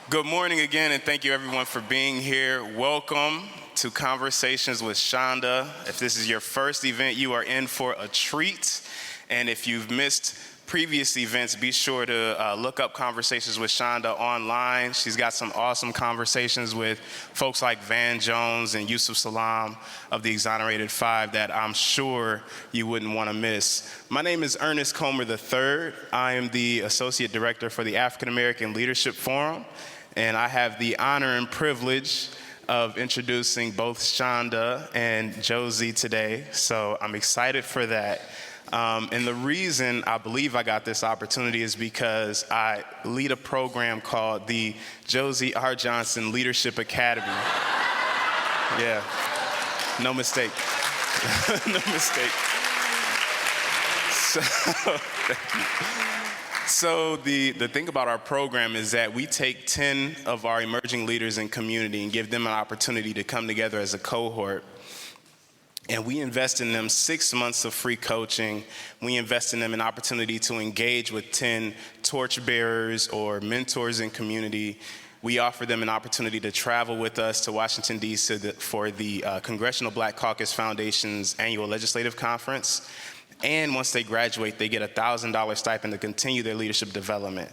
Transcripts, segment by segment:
Good morning again, and thank you everyone for being here. Welcome to Conversations with Chanda. If this is your first event, you are in for a treat. And if you've missed previous events, be sure to look up Conversations with Chanda online. She's got some awesome conversations with folks like Van Jones and Yusuf Salam of the Exonerated Five that I'm sure you wouldn't want to miss. My name is Ernest Comer III. I am the Associate Director for the African American Leadership Forum, and I have the honor and privilege of introducing both Chanda and Josie today, so I'm excited for that. And the reason I believe I got this opportunity is because I lead a program called the Josie Johnson Leadership Academy. Yeah, no mistake. No mistake. So the thing about our program is that we take 10 of our emerging leaders in community and give them an opportunity to come together as a cohort. And we invest in them 6 months of free coaching. We invest in them an opportunity to engage with 10 torchbearers or mentors in community. We offer them an opportunity to travel with us to Washington, D.C. for the Congressional Black Caucus Foundation's annual legislative conference. And once they graduate, they get a $1,000 stipend to continue their leadership development.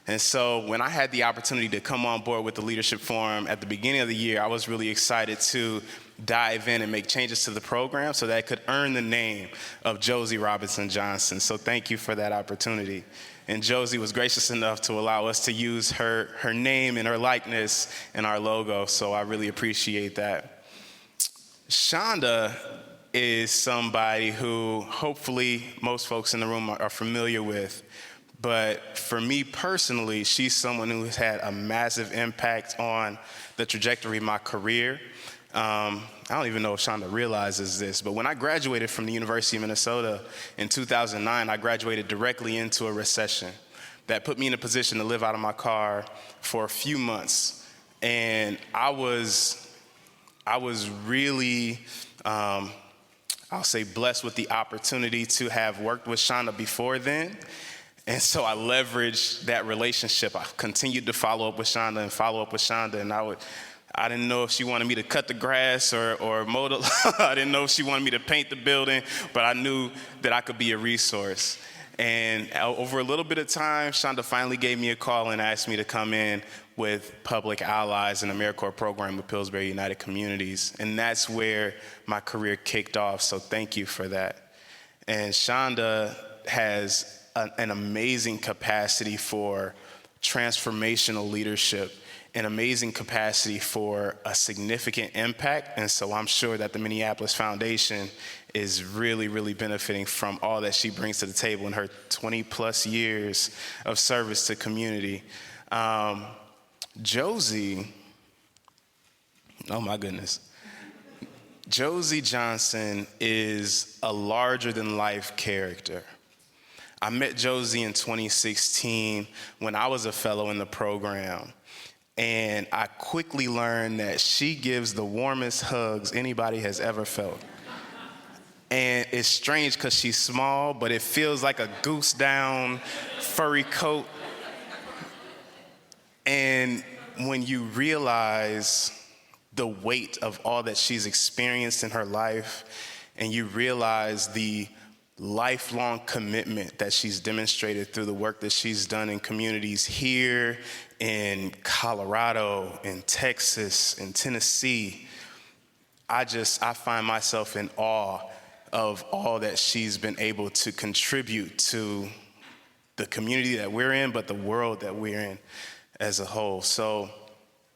And so when I had the opportunity to come on board with the Leadership Forum at the beginning of the year, I was really excited to dive in and make changes to the program so that it could earn the name of Josie Robinson Johnson. So thank you for that opportunity. And Josie was gracious enough to allow us to use her name and her likeness in our logo, so I really appreciate that. Chanda is somebody who hopefully most folks in the room are familiar with. But for me personally, she's someone who has had a massive impact on the trajectory of my career. I don't even know if Chanda realizes this, but when I graduated from the University of Minnesota in 2009, I graduated directly into a recession that put me in a position to live out of my car for a few months. And I was really, I'll say, blessed with the opportunity to have worked with Chanda before then. And so I leveraged that relationship. I continued to follow up with Chanda, and I didn't know if she wanted me to cut the grass or mow the lawn. I didn't know if she wanted me to paint the building, but I knew that I could be a resource. And over a little bit of time, Chanda finally gave me a call and asked me to come in with Public Allies and AmeriCorps program with Pillsbury United Communities. And that's where my career kicked off, so thank you for that. And Chanda has an amazing capacity for transformational leadership, an amazing capacity for a significant impact. And so I'm sure that the Minneapolis Foundation is really, really benefiting from all that she brings to the table in her 20 plus years of service to community. Josie, oh my goodness. Josie Johnson is a larger than life character. I met Josie in 2016 when I was a fellow in the program, and I quickly learned that she gives the warmest hugs anybody has ever felt. And it's strange because she's small, but it feels like a goose down furry coat. And when you realize the weight of all that she's experienced in her life, and you realize the lifelong commitment that she's demonstrated through the work that she's done in communities here in Colorado, in Texas, in Tennessee, I find myself in awe of all that she's been able to contribute to the community that we're in, but the world that we're in as a whole. So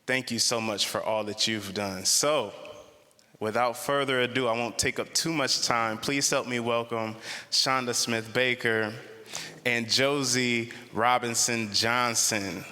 thank you so much for all that you've done. So without further ado, I won't take up too much time. Please help me welcome Chanda Smith-Baker and Josie Robinson Johnson.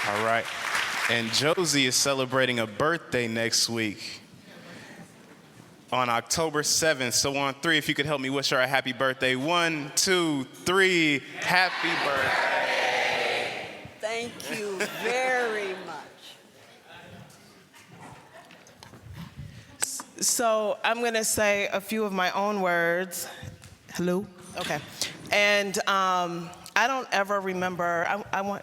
All right. And Josie is celebrating a birthday next week. on October 7th. So on 3, if you could help me wish her a happy birthday. 1, 2, 3, happy birthday. Thank you very much. So I'm going to say a few of my own words. Hello? Okay. And I don't ever remember, I'm going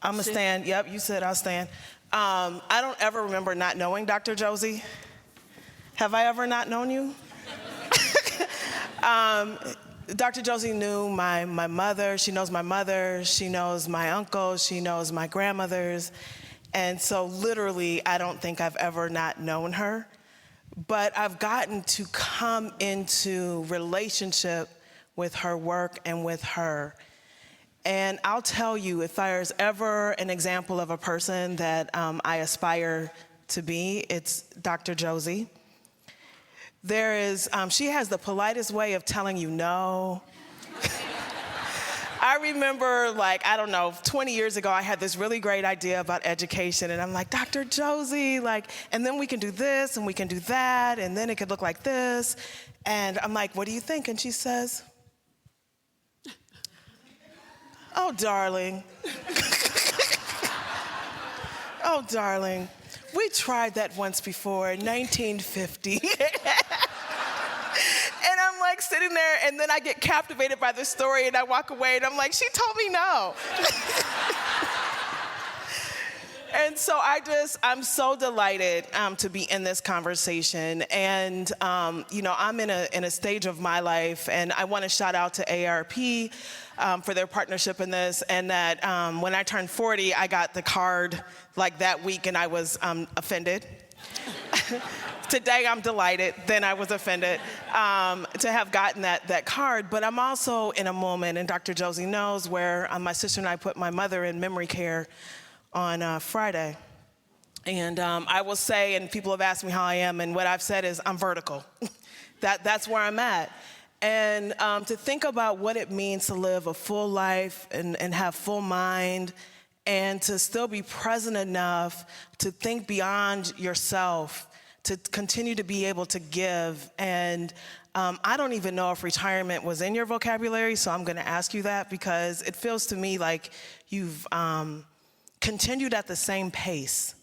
to stand. Yep, you said I'll stand. I don't ever remember not knowing Dr. Josie. Have I ever not known you? Dr. Josie knew my mother. She knows my mother. She knows my uncle. She knows my grandmothers. And so literally, I don't think I've ever not known her. But I've gotten to come into relationship with her work and with her. And I'll tell you, if there's ever an example of a person that I aspire to be, it's Dr. Josie. She has the politest way of telling you no. I remember, 20 years ago, I had this really great idea about education, and I'm like, Dr. Josie, and then we can do this, and we can do that, and then it could look like this. And I'm like, what do you think? And she says, oh, darling. Oh, darling. We tried that once before in 1950. And I'm sitting there, and then I get captivated by the story, and I walk away, and I'm like, she told me no. And so I'm so delighted to be in this conversation. And, I'm in a stage of my life, and I want to shout out to ARP for their partnership in this, and that when I turned 40, I got the card that week, and I was offended. Today, I'm delighted. Then I was offended to have gotten that card. But I'm also in a moment, and Dr. Josie knows, where my sister and I put my mother in memory care on Friday. And I will say, and people have asked me how I am, and what I've said is I'm vertical. That's where I'm at. And to think about what it means to live a full life and have full mind, and to still be present enough to think beyond yourself, to continue to be able to give. And I don't even know if retirement was in your vocabulary, so I'm going to ask you that, because it feels to me like you've continued at the same pace.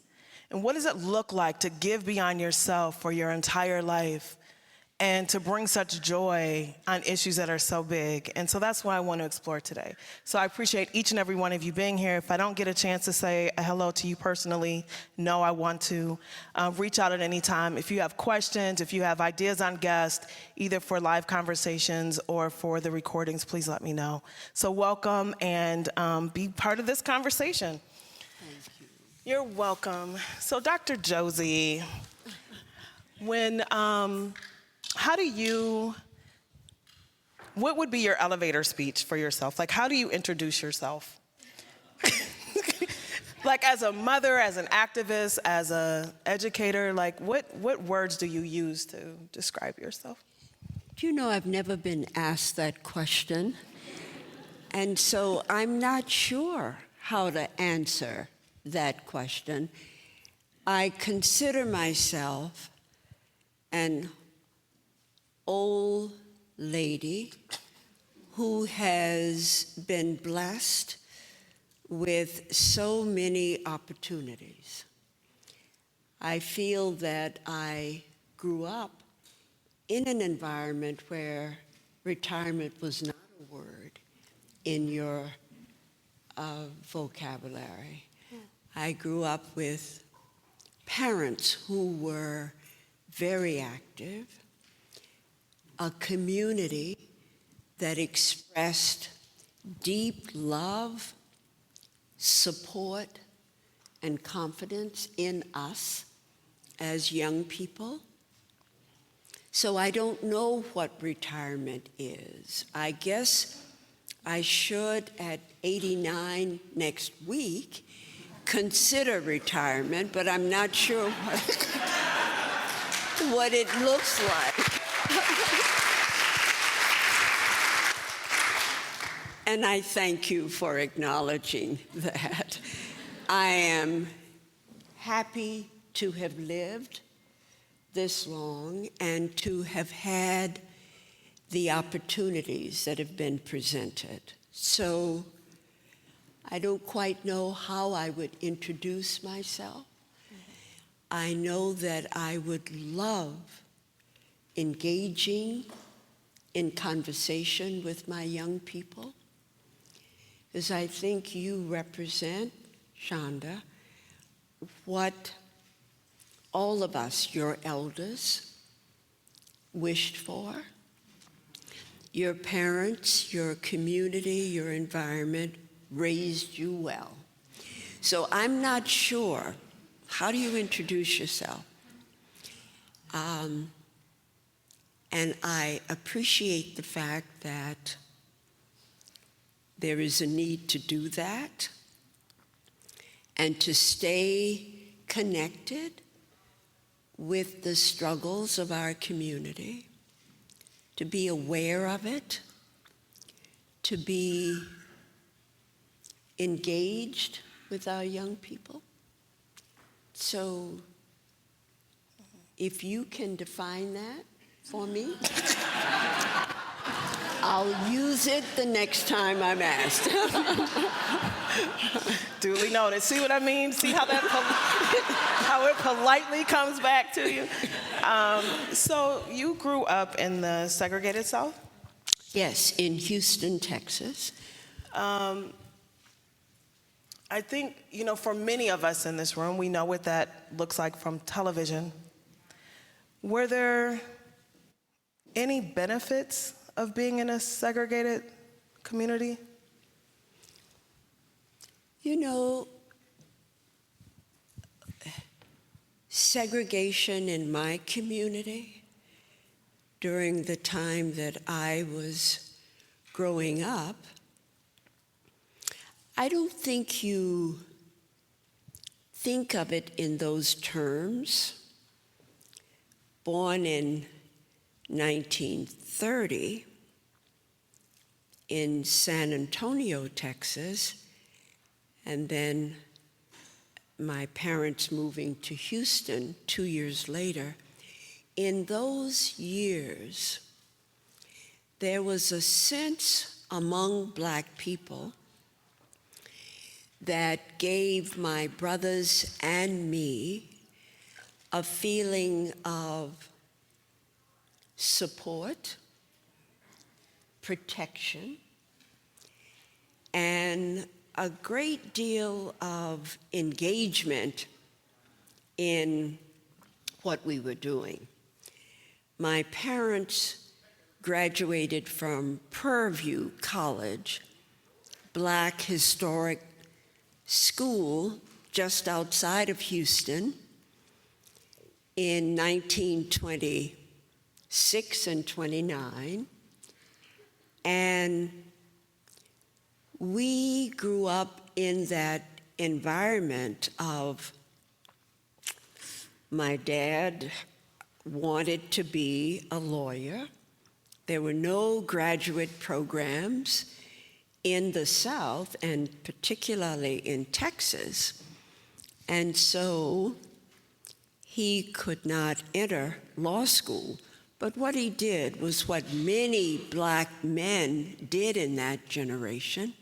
And what does it look like to give beyond yourself for your entire life and to bring such joy on issues that are so big? And so that's what I want to explore today. So I appreciate each and every one of you being here. If I don't get a chance to say a hello to you personally, know I want to. Reach out at any time. If you have questions, if you have ideas on guests, either for live conversations or for the recordings, please let me know. So welcome, and be part of this conversation. Thank you. You're welcome. So Dr. Josie, what would be your elevator speech for yourself? How do you introduce yourself? As a mother, as an activist, as an educator, what words do you use to describe yourself? Do you know, I've never been asked that question. And so I'm not sure how to answer that question. I consider myself an old lady who has been blessed with so many opportunities. I feel that I grew up in an environment where retirement was not a word in your vocabulary. I grew up with parents who were very active, a community that expressed deep love, support, and confidence in us as young people. So I don't know what retirement is. I guess I should, at 89 next week, consider retirement, but I'm not sure what it looks like. And I thank you for acknowledging that. I am happy to have lived this long and to have had the opportunities that have been presented. So I don't quite know how I would introduce myself. I know that I would love engaging in conversation with my young people, because I think you represent, Chanda, what all of us, your elders, wished for. Your parents, your community, your environment raised you well. So I'm not sure, how do you introduce yourself? And I appreciate the fact that there is a need to do that and to stay connected with the struggles of our community, to be aware of it, to be engaged with our young people. So if you can define that for me, I'll use it the next time I'm asked. Duly noted. See what I mean? See how that how it politely comes back to you? So you grew up in the segregated South? Yes, in Houston, Texas. I think, for many of us in this room, we know what that looks like from television. Were there any benefits of being in a segregated community? Segregation in my community during the time that I was growing up, I don't think you think of it in those terms. Born in 1930 in San Antonio, Texas, and then my parents moving to Houston 2 years later. In those years, there was a sense among Black people that gave my brothers and me a feeling of support, protection, and a great deal of engagement in what we were doing. My parents graduated from Prairie View College, Black historic school just outside of Houston, in 1926 and 29, and we grew up in that environment of my dad wanted to be a lawyer. There were no graduate programs in the South, and particularly in Texas, and so he could not enter law school. But what he did was what many Black men did in that generation,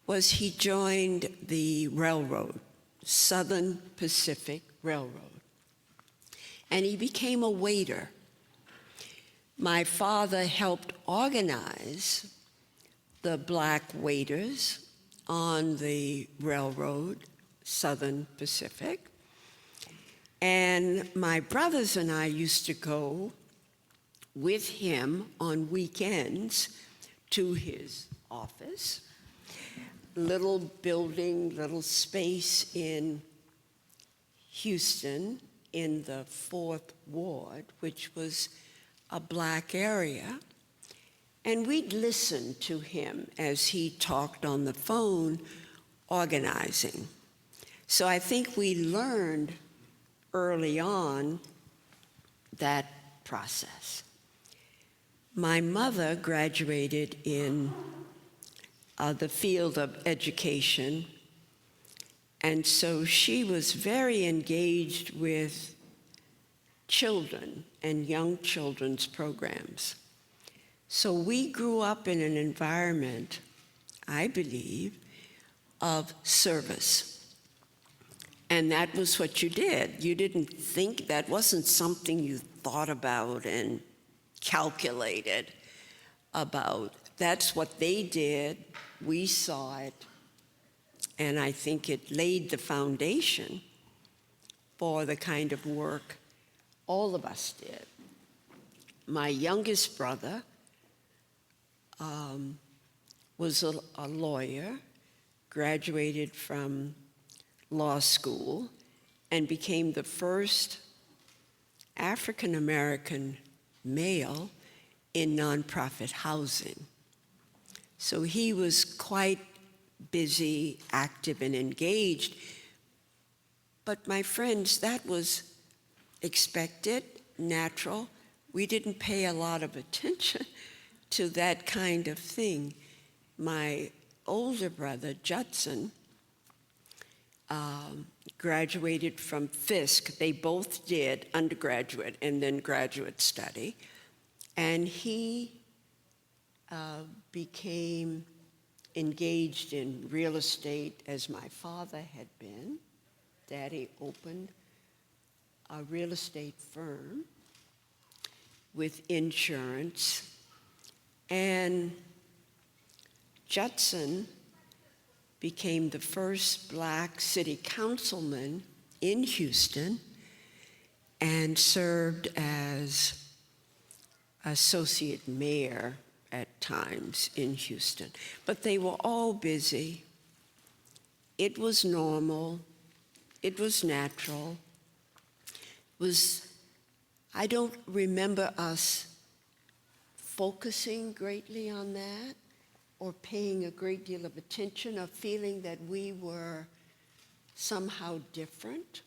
was he joined the railroad, Southern Pacific Railroad, and he became a waiter. My father helped organize the Black waiters on the railroad, Southern Pacific, and my brothers and I used to go with him on weekends to his office, little building, little space in Houston in the 4th Ward, which was a Black area. And we'd listen to him as he talked on the phone, organizing. So I think we learned early on that process. My mother graduated in the field of education, and so she was very engaged with children and young children's programs. So we grew up in an environment, I believe, of service. And that was what you did. You didn't think, that wasn't something you thought about and calculated about. That's what they did. We saw it. And I think it laid the foundation for the kind of work all of us did. My youngest brother was a lawyer, graduated from law school, and became the first African American male in nonprofit housing. So he was quite busy, active, and engaged. But my friends, that was expected, natural. We didn't pay a lot of attention to that kind of thing. My older brother, Judson, graduated from Fisk. They both did undergraduate and then graduate study. And he became engaged in real estate as my father had been. Daddy opened a real estate firm with insurance. And Judson became the first Black city councilman in Houston and served as associate mayor at times in Houston. But they were all busy. It was normal. It was natural. I don't remember us focusing greatly on that or paying a great deal of attention or feeling that we were somehow different.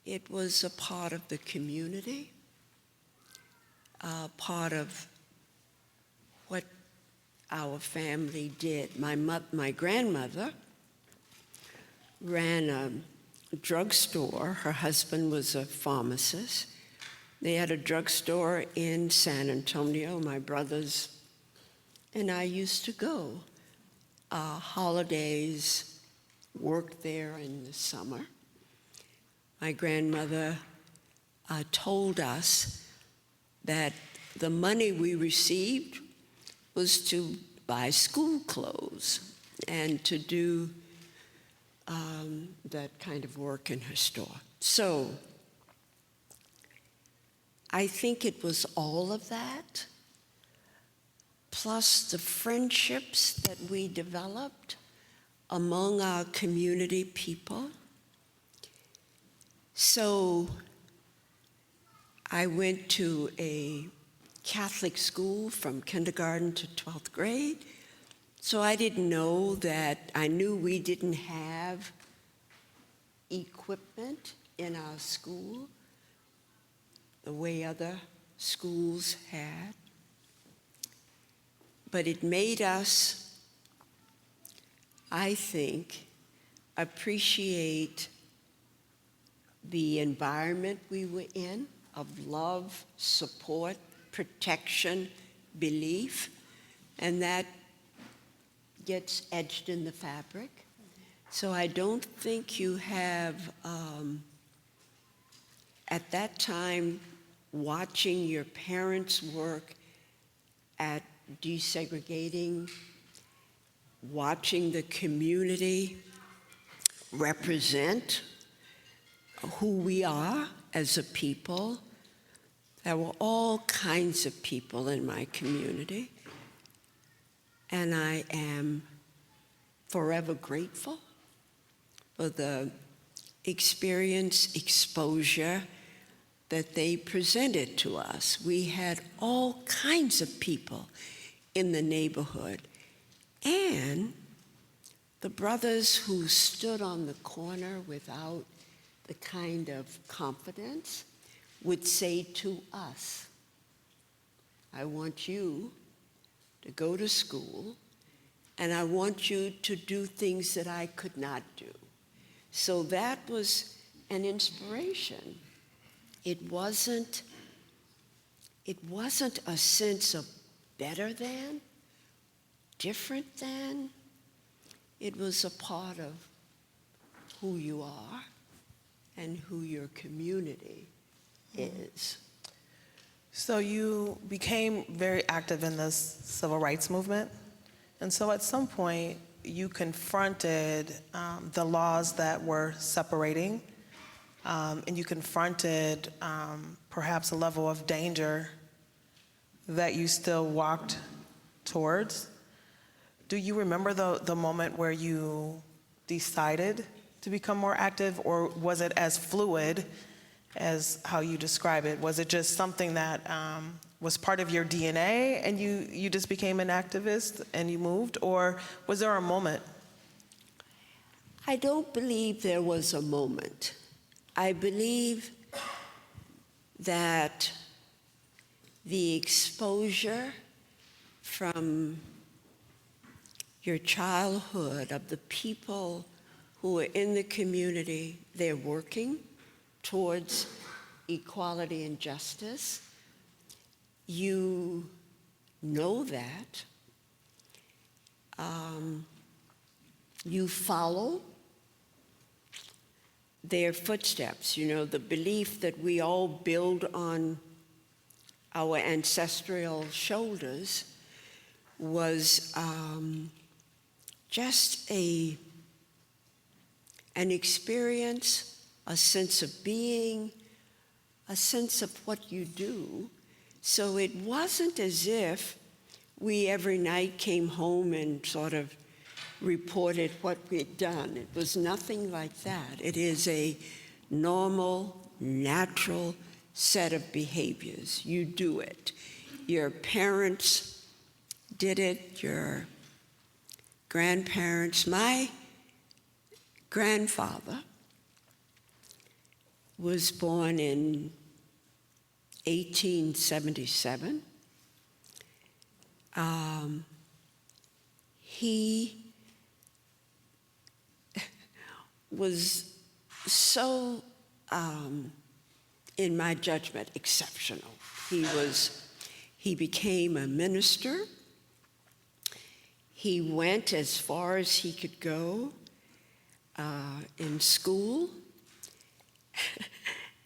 It was a part of the community, part of what our family did. My grandmother ran a drugstore. Her husband was a pharmacist. They had a drugstore in San Antonio. My brothers and I used to go holidays, work there in the summer. My grandmother told us that the money we received was to buy school clothes and to do that kind of work in her store. So I think it was all of that, plus the friendships that we developed among our community people. So I went to a Catholic school from kindergarten to 12th grade. So I didn't know that, I knew we didn't have equipment in our school the way other schools had. But it made us, I think, appreciate the environment we were in of love, support, protection, belief, and that gets etched in the fabric. So I don't think you have, at that time, watching your parents work at desegregating, watching the community represent who we are as a people. There were all kinds of people in my community, and I am forever grateful for the experience, exposure that they presented to us. We had all kinds of people in the neighborhood, and the brothers who stood on the corner without the kind of confidence would say to us, I want you to go to school, and I want you to do things that I could not do. So that was an inspiration It wasn't a sense of better than, different than. It was a part of who you are and who your community is. So you became very active in the civil rights movement. And so at some point, you confronted the laws that were separating, and you confronted perhaps a level of danger that you still walked towards. Do you remember the moment where you decided to become more active, or was it as fluid as how you describe it? Was it just something that was part of your DNA and you just became an activist and you moved, or was there a moment? I don't believe there was a moment. I believe that the exposure from your childhood of the people who are in the community, they're working towards equality and justice. You know that. You follow their footsteps. You know, the belief that we all build on our ancestral shoulders was just an experience, a sense of being, a sense of what you do. So it wasn't as if we every night came home and sort of reported what we'd done. It was nothing like that. It is a normal, natural set of behaviors. You do it. Your parents did it, your grandparents. My grandfather was born in 1877. He was so, in my judgment, exceptional. He became a minister. He went as far as he could go in school.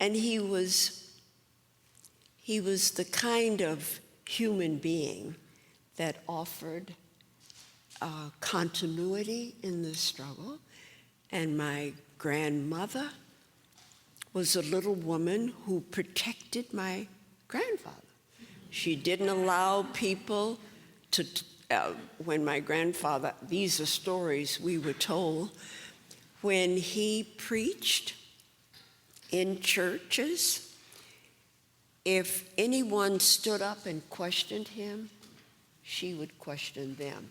And he was the kind of human being that offered continuity in the struggle. And my grandmother was a little woman who protected my grandfather. She didn't allow people to, when my grandfather, these are stories we were told, when he preached in churches, if anyone stood up and questioned him, she would question them.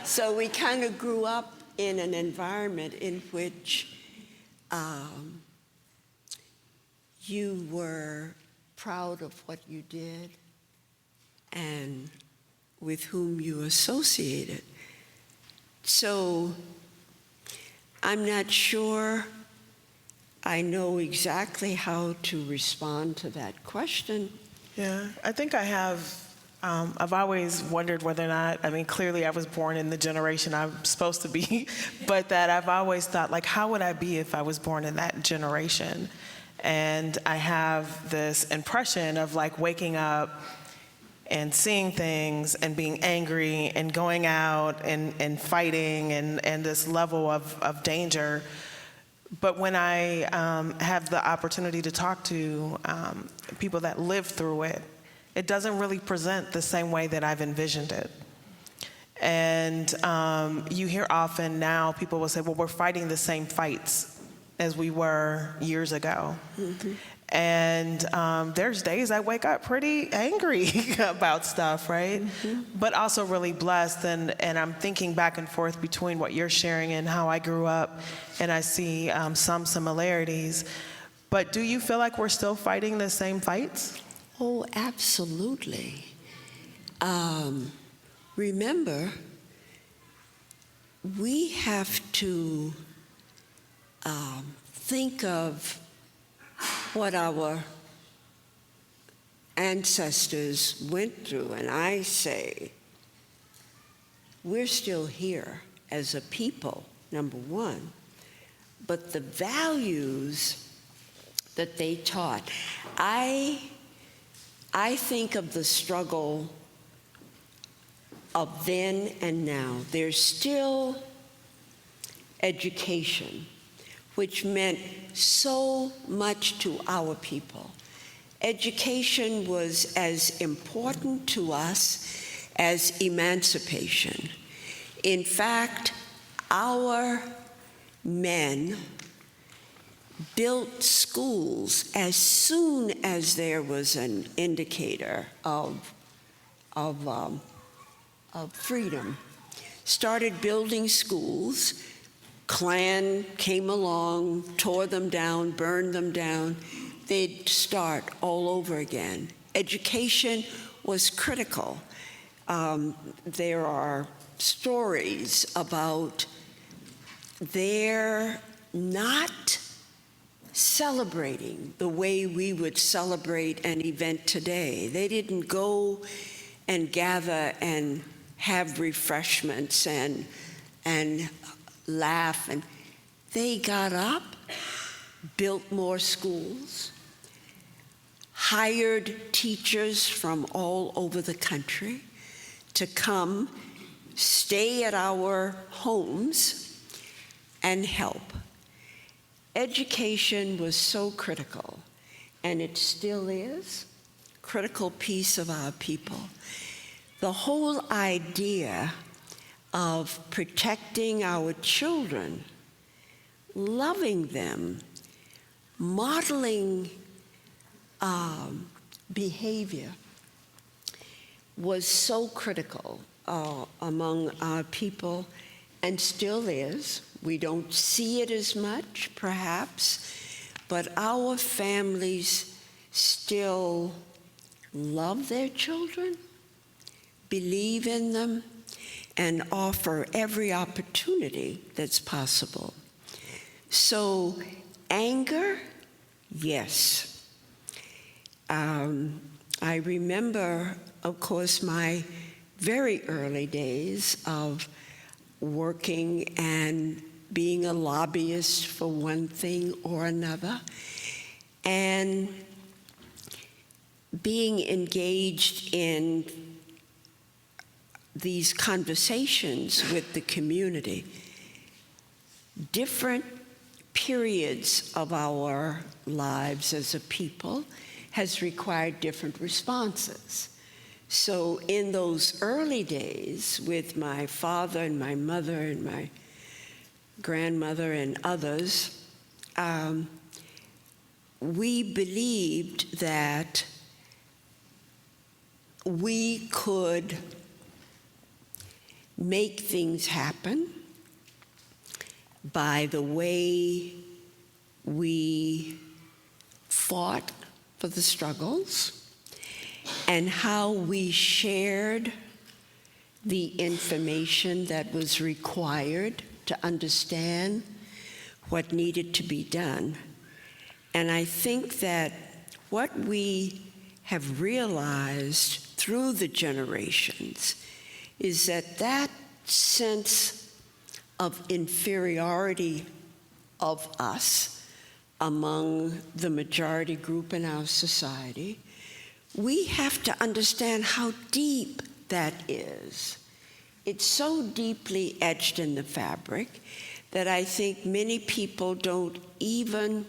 So we kind of grew up in an environment in which you were proud of what you did and with whom you associated. So I'm not sure I know exactly how to respond to that question. Yeah, I think I have. I've always wondered whether or not, I mean, clearly I was born in the generation I'm supposed to be, but that I've always thought, like, how would I be if I was born in that generation? And I have this impression of, like, waking up and seeing things and being angry and going out and fighting and this level of danger. But when I have the opportunity to talk to people that live through it, it doesn't really present the same way that I've envisioned it. And you hear often now people will say, well, we're fighting the same fights as we were years ago. Mm-hmm. And there's days I wake up pretty angry about stuff, right? Mm-hmm. But also really blessed, and I'm thinking back and forth between what you're sharing and how I grew up, and I see some similarities. But do you feel like we're still fighting the same fights? Oh, absolutely. Remember, we have to think of what our ancestors went through, and I say, we're still here as a people, number one, but the values that they taught. I think of the struggle of then and now. There's still education, which meant so much to our people. Education was as important to us as emancipation. In fact, our men built schools as soon as there was an indicator of freedom. Started building schools. Klan came along, tore them down, burned them down. They'd start all over again. Education was critical. There are stories about their not celebrating the way we would celebrate an event today. They didn't go and gather and have refreshments and laugh. And they got up, built more schools, hired teachers from all over the country to come stay at our homes and help. Education was so critical, and it still is, critical piece of our people. The whole idea of protecting our children, loving them, modeling behavior was so critical among our people, and still is. We don't see it as much, perhaps, but our families still love their children, believe in them, and offer every opportunity that's possible. So, anger, yes. I remember, of course, my very early days of working and being a lobbyist for one thing or another, and being engaged in these conversations with the community. Different periods of our lives as a people has required different responses. So in those early days with my father and my mother and my grandmother and others, we believed that we could make things happen by the way we fought for the struggles and how we shared the information that was required to understand what needed to be done. And I think that what we have realized through the generations is that that sense of inferiority of us among the majority group in our society, we have to understand how deep that is. It's so deeply etched in the fabric that I think many people don't even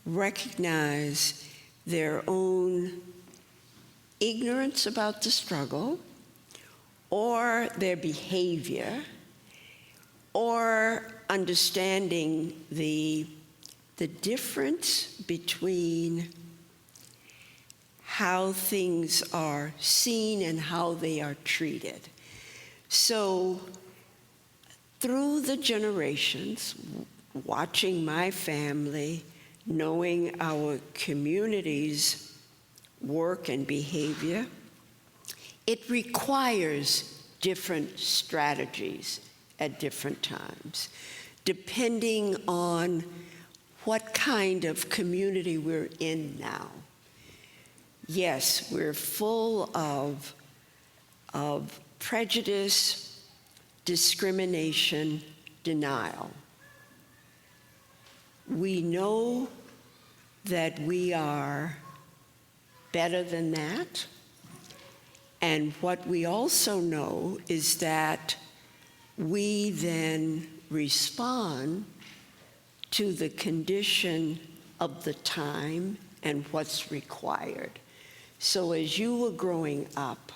recognize their own ignorance about the struggle or their behavior or understanding the difference between how things are seen and how they are treated. So through the generations, watching my family, knowing our community's work and behavior, it requires different strategies at different times, depending on what kind of community we're in now. Yes, we're full of prejudice, discrimination, denial. We know that we are better than that. And what we also know is that we then respond to the condition of the time and what's required. So as you were growing up,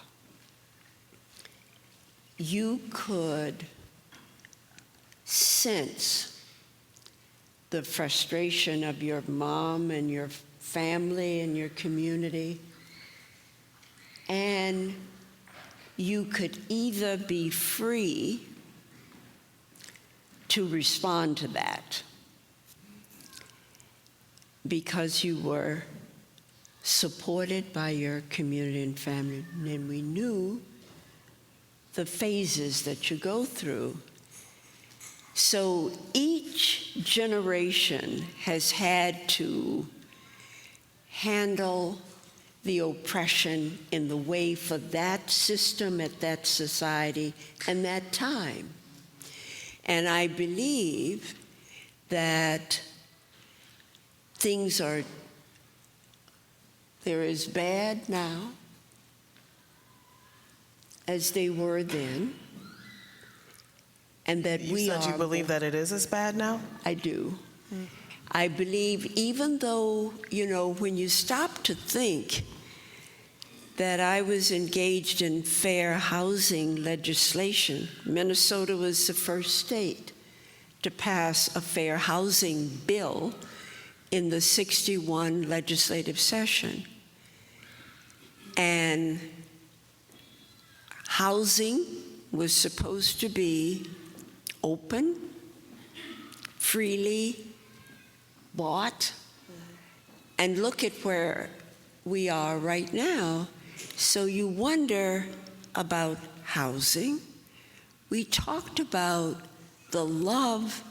you could sense the frustration of your mom and your family and your community, and you could either be free to respond to that because you were supported by your community and family, and we knew the phases that you go through. So each generation has had to handle the oppression in the way for that system at that society and that time. And I believe that they're as bad now as they were then, and that we are. You said you believe that it is as bad now? I do. I believe, even though, when you stop to think that I was engaged in fair housing legislation, Minnesota was the first state to pass a fair housing bill in the '61 legislative session. And housing was supposed to be open, freely bought, and look at where we are right now. So you wonder about housing. We talked about the love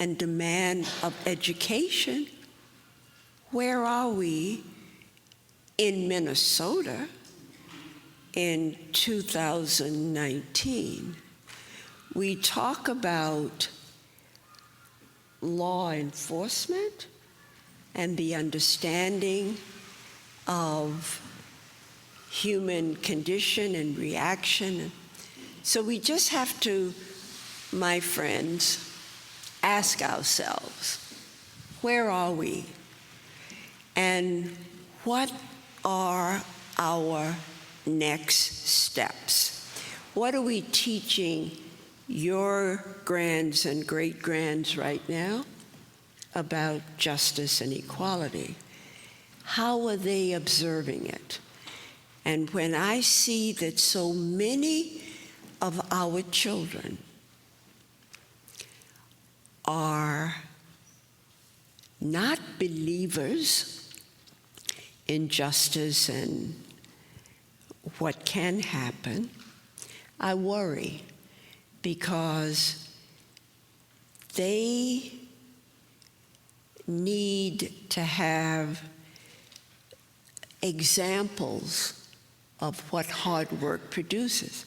and demand of education. Where are we in Minnesota in 2019? We talk about law enforcement and the understanding of human condition and reaction. So we just have to, my friends, ask ourselves, where are we? And what are our next steps? What are we teaching your grands and great-grands right now about justice and equality? How are they observing it? And when I see that so many of our children are not believers in justice and what can happen, I worry, because they need to have examples of what hard work produces.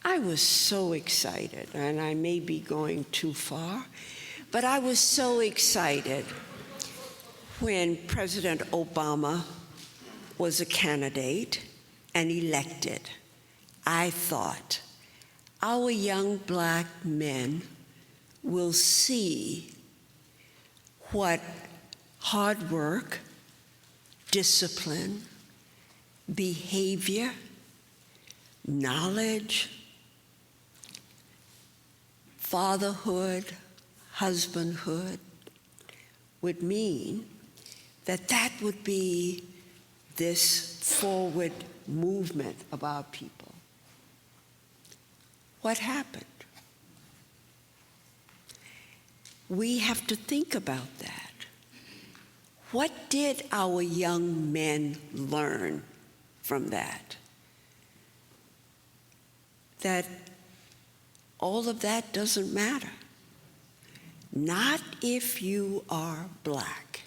I was so excited, and I may be going too far, but I was so excited when President Obama was a candidate and elected. I thought, our young black men will see what hard work, discipline, behavior, knowledge, fatherhood, husbandhood would mean, that would be this forward movement of our people. What happened? We have to think about that. What did our young men learn from that? That all of that doesn't matter. not if you are black,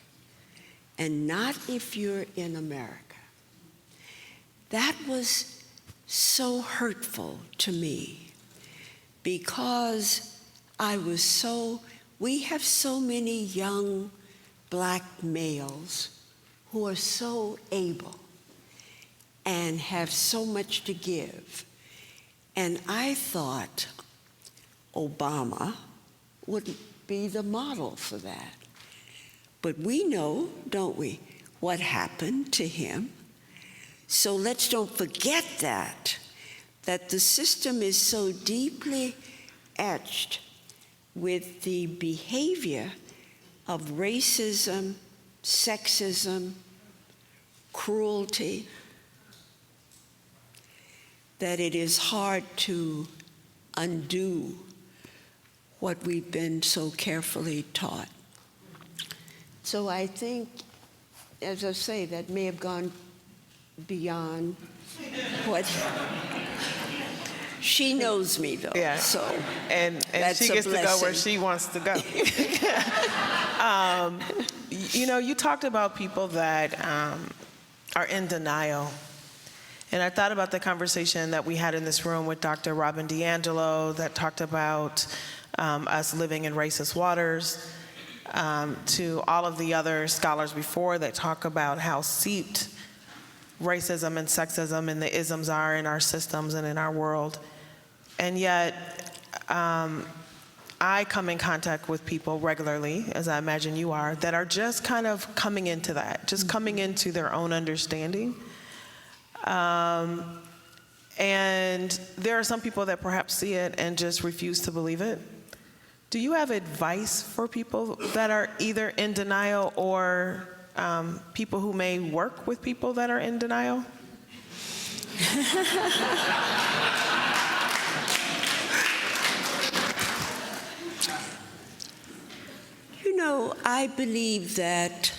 and not if you're in America. That was so hurtful to me because we have so many young black males who are so able and have so much to give. And I thought Obama would be the model for that. But we know, don't we, what happened to him. So let's don't forget that the system is so deeply etched with the behavior of racism, sexism, cruelty, that it is hard to undo what we've been so carefully taught. So I think, as I say, that may have gone beyond what she knows me though. Yeah. So and that's she a gets to go where blessing. she wants to go. You talked about people that are in denial. And I thought about the conversation that we had in this room with Dr. Robin DiAngelo that talked about us living in racist waters, to all of the other scholars before that talk about how seeped racism and sexism and the isms are in our systems and in our world. And yet, I come in contact with people regularly, as I imagine you are, that are just kind of coming into that, just coming into their own understanding. And there are some people that perhaps see it and just refuse to believe it. Do you have advice for people that are either in denial or people who may work with people that are in denial? I believe that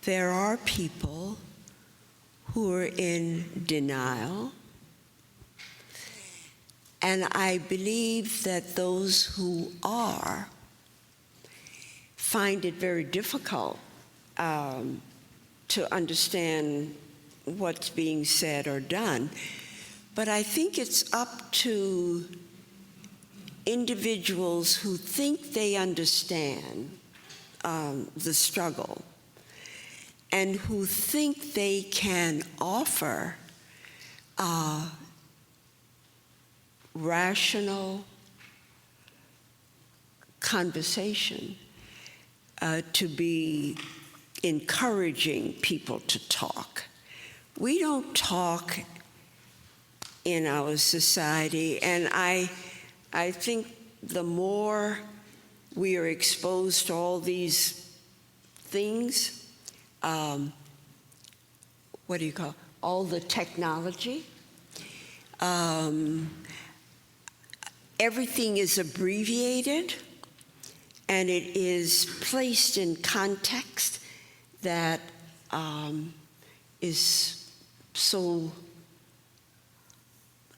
there are people who are in denial, and I believe that those who are find it very difficult to understand what's being said or done. But I think it's up to individuals who think they understand the struggle and who think they can offer rational conversation to be encouraging people to talk. We don't talk in our society, and I think the more we are exposed to all these things, all the technology, everything is abbreviated, and it is placed in context that is so,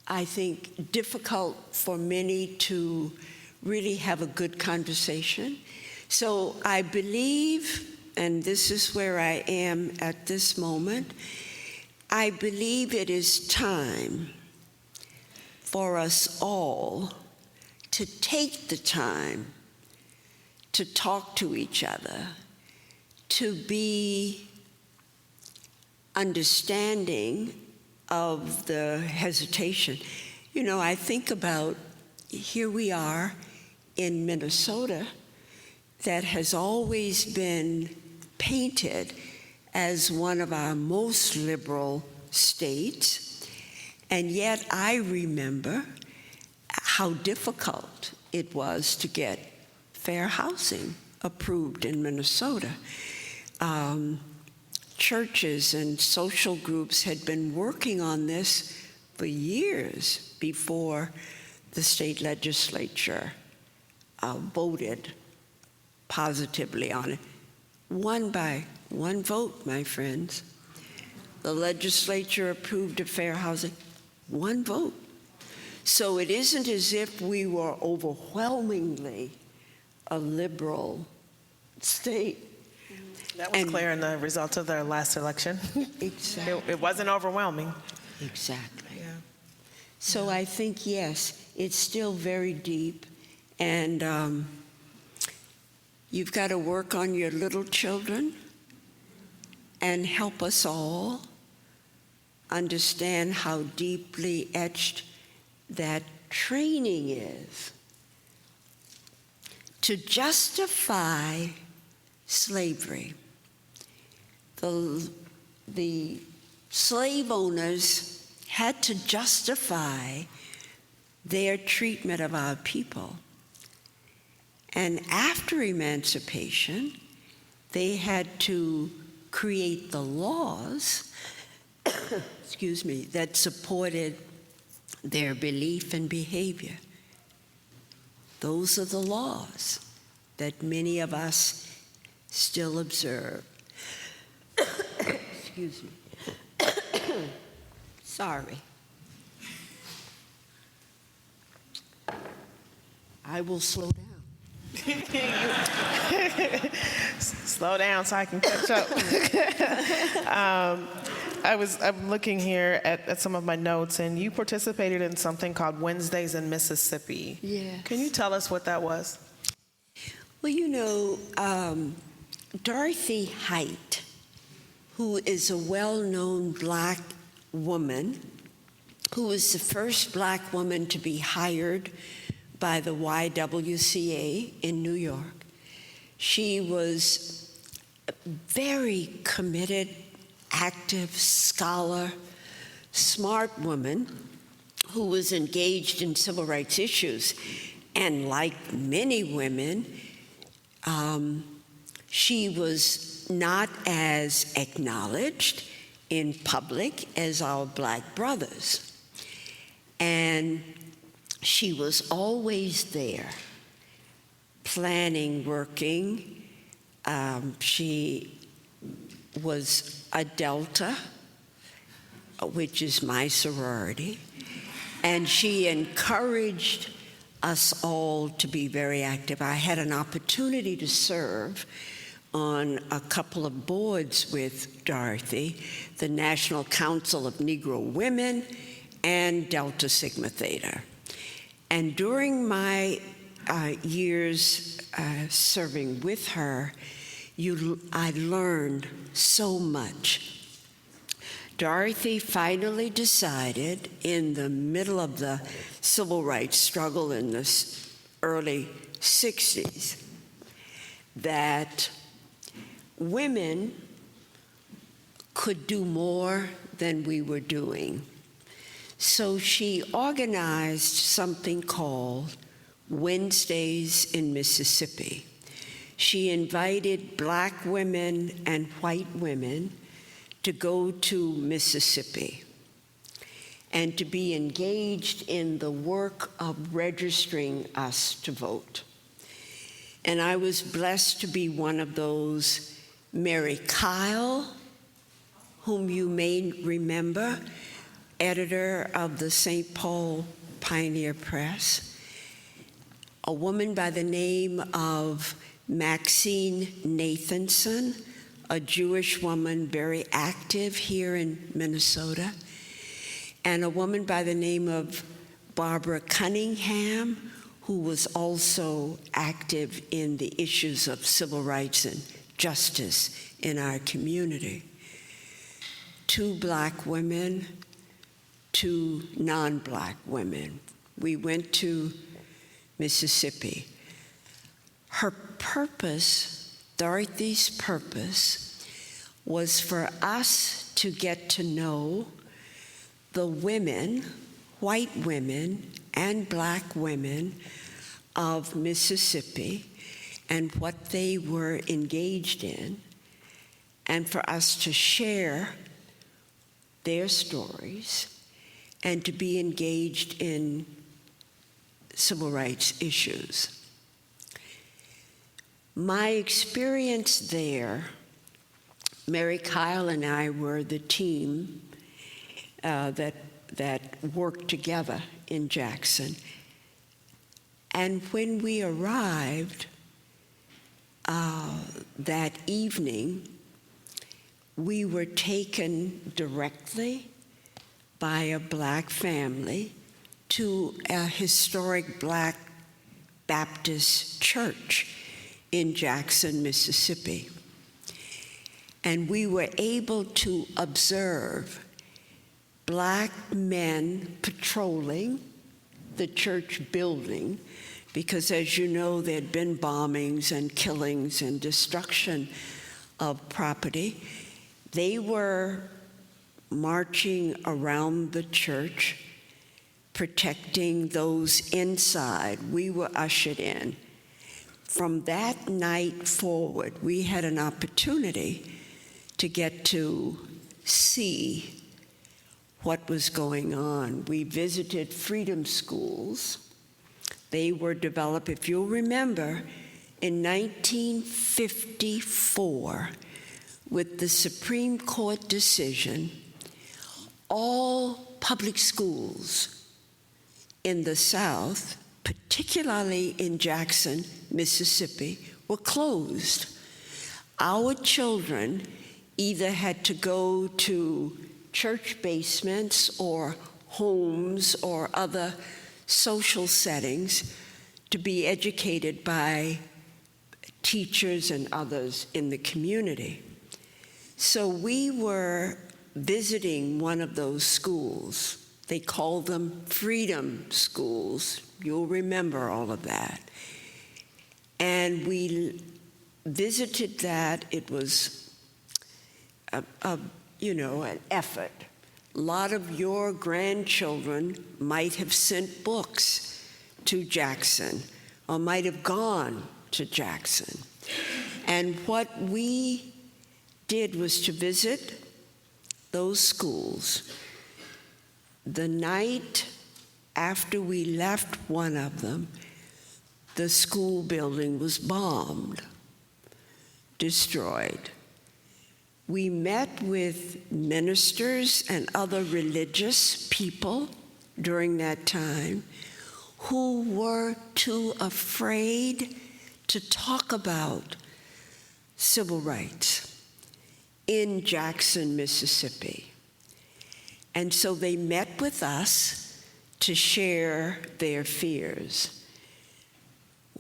I think, difficult for many to really have a good conversation. So I believe, and this is where I am at this moment, I believe it is time for us all to take the time to talk to each other, to be understanding of the hesitation. I think about, here we are in Minnesota that has always been painted as one of our most liberal states, and yet I remember how difficult it was to get fair housing approved in Minnesota. Churches and social groups had been working on this for years before the state legislature voted positively on it. One by one vote, my friends. The legislature approved of fair housing, one vote. So it isn't as if we were overwhelmingly a liberal state. That was And- clear in the results of their last election. Exactly. It wasn't overwhelming. Exactly. Yeah. So I think, yes, it's still very deep, and you've got to work on your little children and help us all understand how deeply etched that training is to justify slavery. The slave owners had to justify their treatment of our people. And after emancipation, they had to create the laws, excuse me, that supported their belief and behavior. Those are the laws that many of us still observe. Excuse me. Sorry. I will slow down. Slow down so I can catch up. I'm looking here at some of my notes, and you participated in something called Wednesdays in Mississippi. Yes. Can you tell us what that was? Well, you know, Dorothy Height, who is a well-known black woman, who was the first black woman to be hired by the YWCA in New York. She was a very committed, active scholar, smart woman who was engaged in civil rights issues. And like many women, she was not as acknowledged in public as our black brothers. And she was always there, planning, working. She was a Delta, which is my sorority, and she encouraged us all to be very active. I had an opportunity to serve on a couple of boards with Dorothy, the National Council of Negro Women and Delta Sigma Theta. And during my years serving with her, I learned so much. Dorothy finally decided in the middle of the civil rights struggle in the early 60s that women could do more than we were doing. So she organized something called Wednesdays in Mississippi. She invited black women and white women to go to Mississippi and to be engaged in the work of registering us to vote. And I was blessed to be one of those. Mary Kyle, whom you may remember, editor of the St. Paul Pioneer Press, a woman by the name of Maxine Nathanson, a Jewish woman very active here in Minnesota, and a woman by the name of Barbara Cunningham, who was also active in the issues of civil rights and justice in our community. 2 black women, 2 non-black women. We went to Mississippi. Her purpose, Dorothy's purpose, was for us to get to know the women, white women and black women of Mississippi and what they were engaged in, and for us to share their stories and to be engaged in civil rights issues. My experience there, Mary Kyle and I were the team that that worked together in Jackson. And when we arrived that evening, we were taken directly by a black family to a historic Black Baptist church in Jackson, Mississippi. And we were able to observe black men patrolling the church building because, as you know, there had been bombings and killings and destruction of property. They were marching around the church, protecting those inside. We were ushered in. From that night forward, we had an opportunity to get to see what was going on. We visited freedom schools. They were developed, if you'll remember, in 1954, with the Supreme Court decision, all public schools in the South, particularly in Jackson, Mississippi, were closed. Our children either had to go to church basements or homes or other social settings to be educated by teachers and others in the community. So we were visiting one of those schools. They called them freedom schools. You'll remember all of that. And we visited that. It was an effort. A lot of your grandchildren might have sent books to Jackson or might have gone to Jackson. And what we did was to visit those schools. The night after we left one of them, the school building was bombed, destroyed. We met with ministers and other religious people during that time who were too afraid to talk about civil rights in Jackson, Mississippi. And so they met with us to share their fears.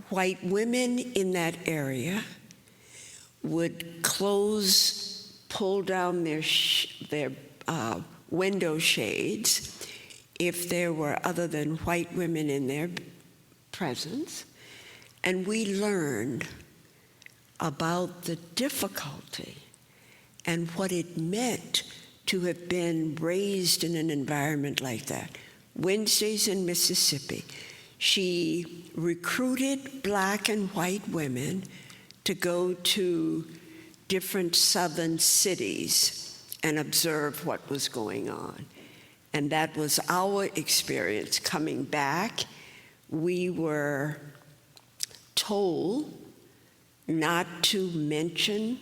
White women in that area would pull down their window shades if there were other than white women in their presence. And we learned about the difficulty and what it meant to have been raised in an environment like that. Wednesdays in Mississippi, she recruited black and white women to go to different southern cities and observe what was going on. And that was our experience. Coming back, we were told not to mention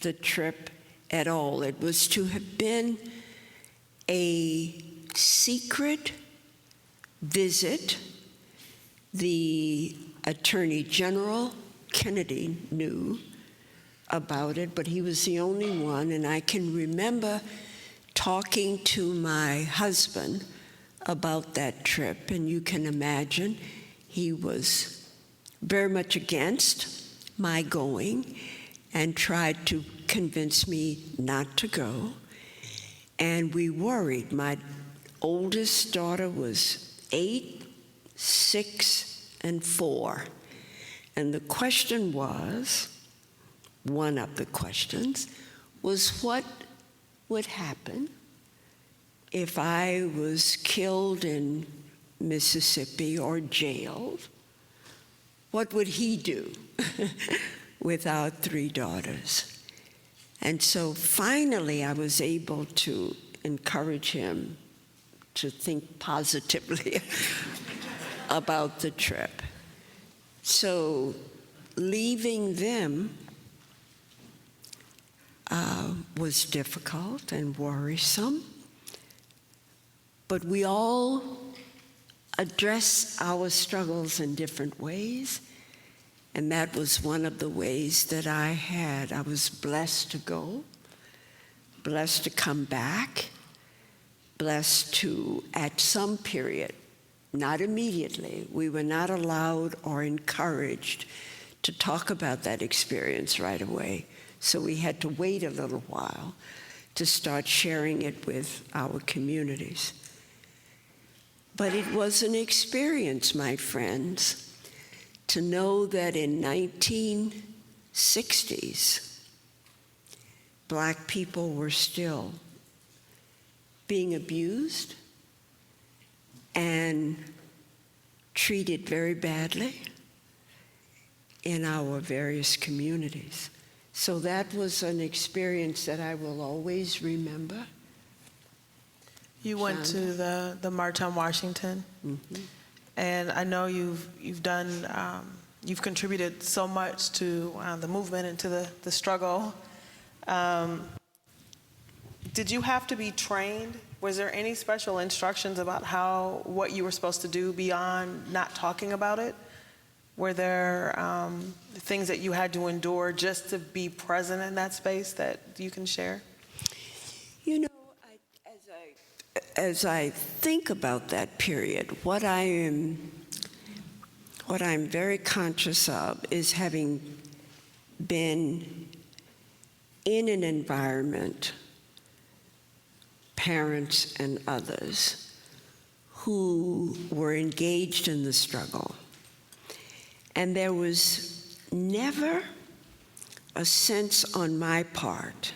the trip at all. It was to have been a secret visit. The Attorney General Kennedy knew about it, but he was the only one. And I can remember talking to my husband about that trip, and you can imagine he was very much against my going and tried to convince me not to go. And we worried. My oldest daughter was 8, 6, and 4. And the question was, one of the questions was, what would happen if I was killed in Mississippi or jailed? What would he do with our 3 daughters? And so finally I was able to encourage him to think positively about the trip. So leaving them was difficult and worrisome. but we all address our struggles in different ways. And that was one of the ways that I had. I was blessed to go, blessed to come back, blessed to, at some period, not immediately, we were not allowed or encouraged to talk about that experience right away. So we had to wait a little while to start sharing it with our communities. But it was an experience, my friends, to know that in 1960s, Black people were still being abused and treated very badly in our various communities. So that was an experience that I will always remember. You went to the March on Washington, and I know you've done, you've contributed so much to the movement and to the struggle. Did you have to be trained? Was there any special instructions about what you were supposed to do beyond not talking about it? Were there things that you had to endure just to be present in that space that you can share? You know, as I think about that period, what I'm very conscious of is having been in an environment, parents and others, who were engaged in the struggle. And there was never a sense on my part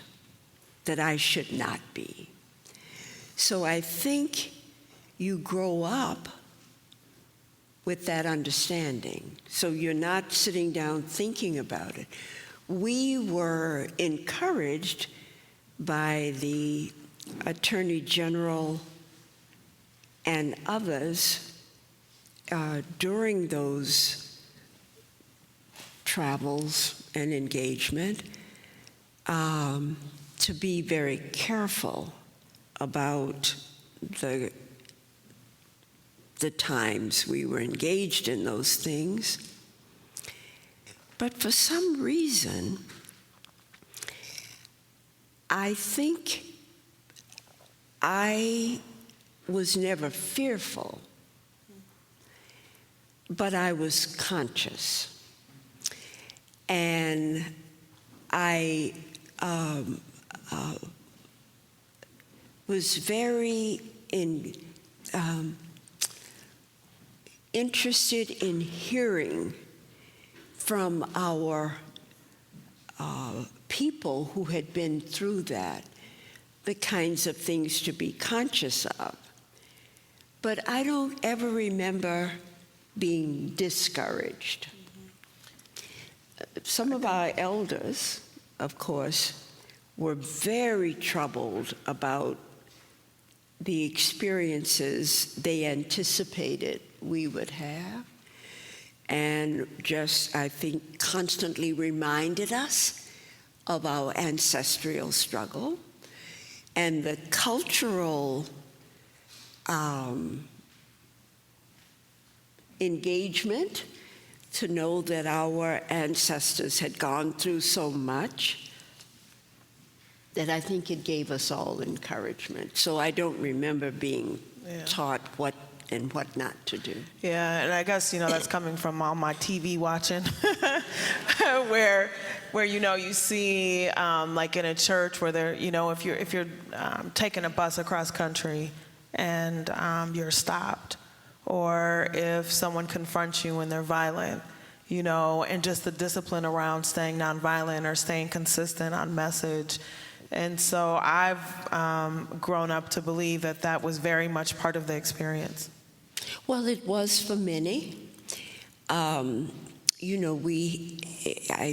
that I should not be. So I think you grow up with that understanding. So you're not sitting down thinking about it. We were encouraged by the Attorney General and others during those travels and engagement to be very careful about the times we were engaged in those things. But for some reason, I think I was never fearful, but I was conscious. And I was very interested in hearing from our people who had been through that, the kinds of things to be conscious of. But I don't ever remember being discouraged. Some of our elders, of course, were very troubled about the experiences they anticipated we would have, and just, I think, constantly reminded us of our ancestral struggle and the cultural engagement to know that our ancestors had gone through so much that I think it gave us all encouragement. So I don't remember being taught what and what not to do. Yeah, and I guess, that's coming from all my TV watching, where you see, like in a church where there, if you're taking a bus across country and you're stopped, or if someone confronts you and they're violent, and just the discipline around staying nonviolent or staying consistent on message. And so I've grown up to believe that was very much part of the experience. Well, it was for many. I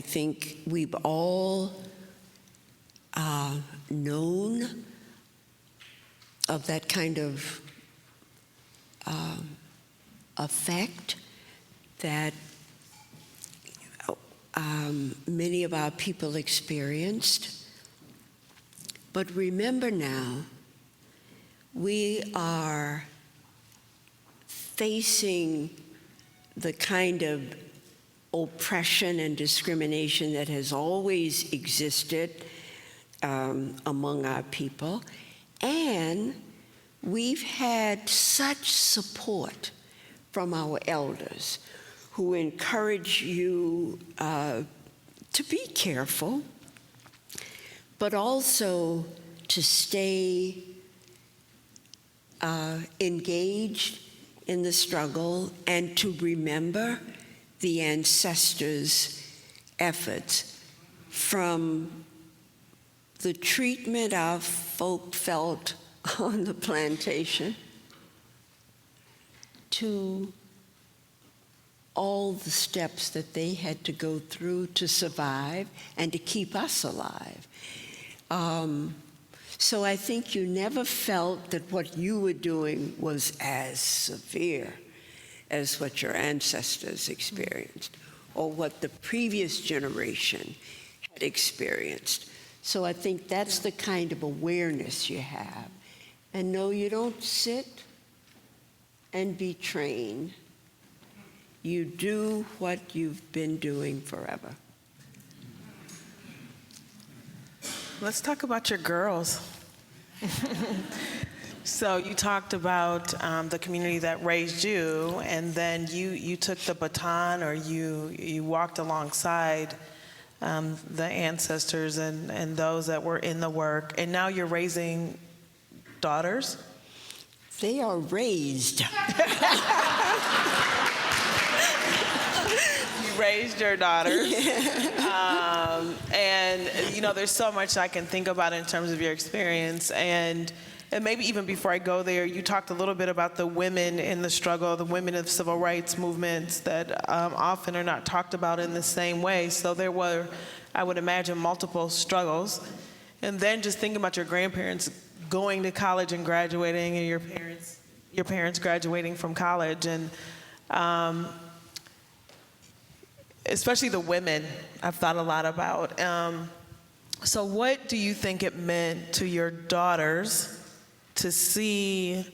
think we've all known of that kind of effect that many of our people experienced. But remember now, we are facing the kind of oppression and discrimination that has always existed among our people. And we've had such support from our elders who encourage you to be careful, but also to stay engaged in the struggle and to remember the ancestors' efforts, from the treatment our folk felt on the plantation to all the steps that they had to go through to survive and to keep us alive. So I think you never felt that what you were doing was as severe as what your ancestors experienced or what the previous generation had experienced. So I think that's the kind of awareness you have. And no, you don't sit and be trained. You do what you've been doing forever. Let's talk about your girls. So you talked about the community that raised you, and then you took the baton, or you walked alongside the ancestors and those that were in the work, and now you're raising daughters? They are raised. You raised your daughters. And you know, there's so much I can think about in terms of your experience, and maybe even before I go there, you talked a little bit about the women in the struggle, the women of civil rights movements that often are not talked about in the same way. So there were, I would imagine, multiple struggles. And then just thinking about your grandparents going to college and graduating, and your parents graduating from college, and especially the women I've thought a lot about. So what do you think it meant to your daughters to see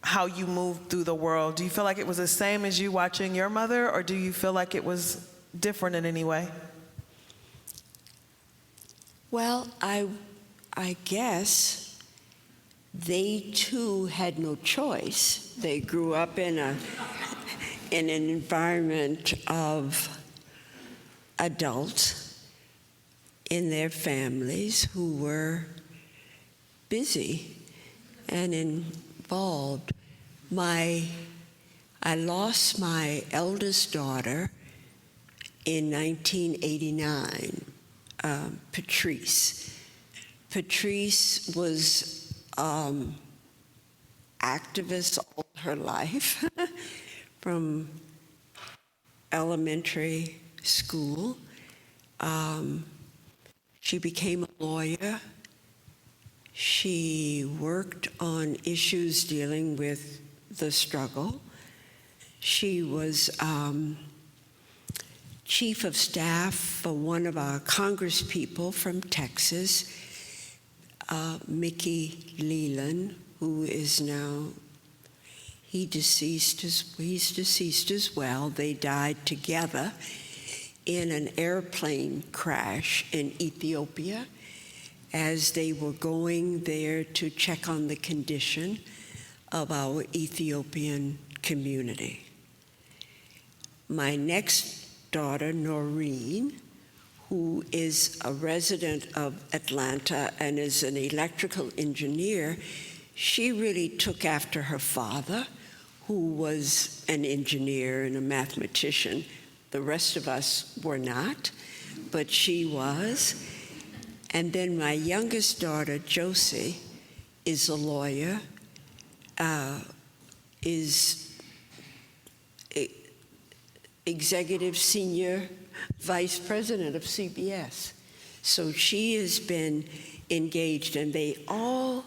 how you moved through the world? Do you feel like it was the same as you watching your mother, or do you feel like it was different in any way? Well, I guess they too had no choice. They grew up in an environment of adults in their families who were busy and involved. I lost my eldest daughter in 1989, Patrice. Patrice was activist all her life, from elementary school. She became a lawyer. She worked on issues dealing with the struggle. She was chief of staff for one of our congresspeople from Texas, Mickey Leland, who is now, he's deceased as well. They died together in an airplane crash in Ethiopia as they were going there to check on the condition of our Ethiopian community. My next daughter, Noreen, who is a resident of Atlanta and is an electrical engineer, she really took after her father, who was an engineer and a mathematician. The rest of us were not, but she was. And then my youngest daughter, Josie, is a lawyer, is executive senior vice president of CBS. So she has been engaged, and they all,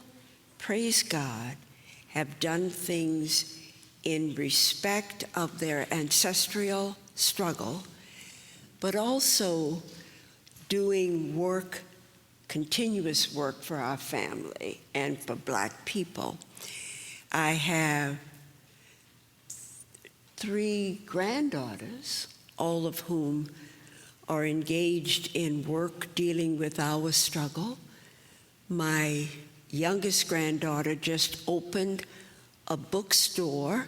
praise God, have done things in respect of their ancestral struggle, but also doing work continuous work for our family and for Black people. I have 3 granddaughters, all of whom are engaged in work dealing with our struggle. My youngest granddaughter just opened a bookstore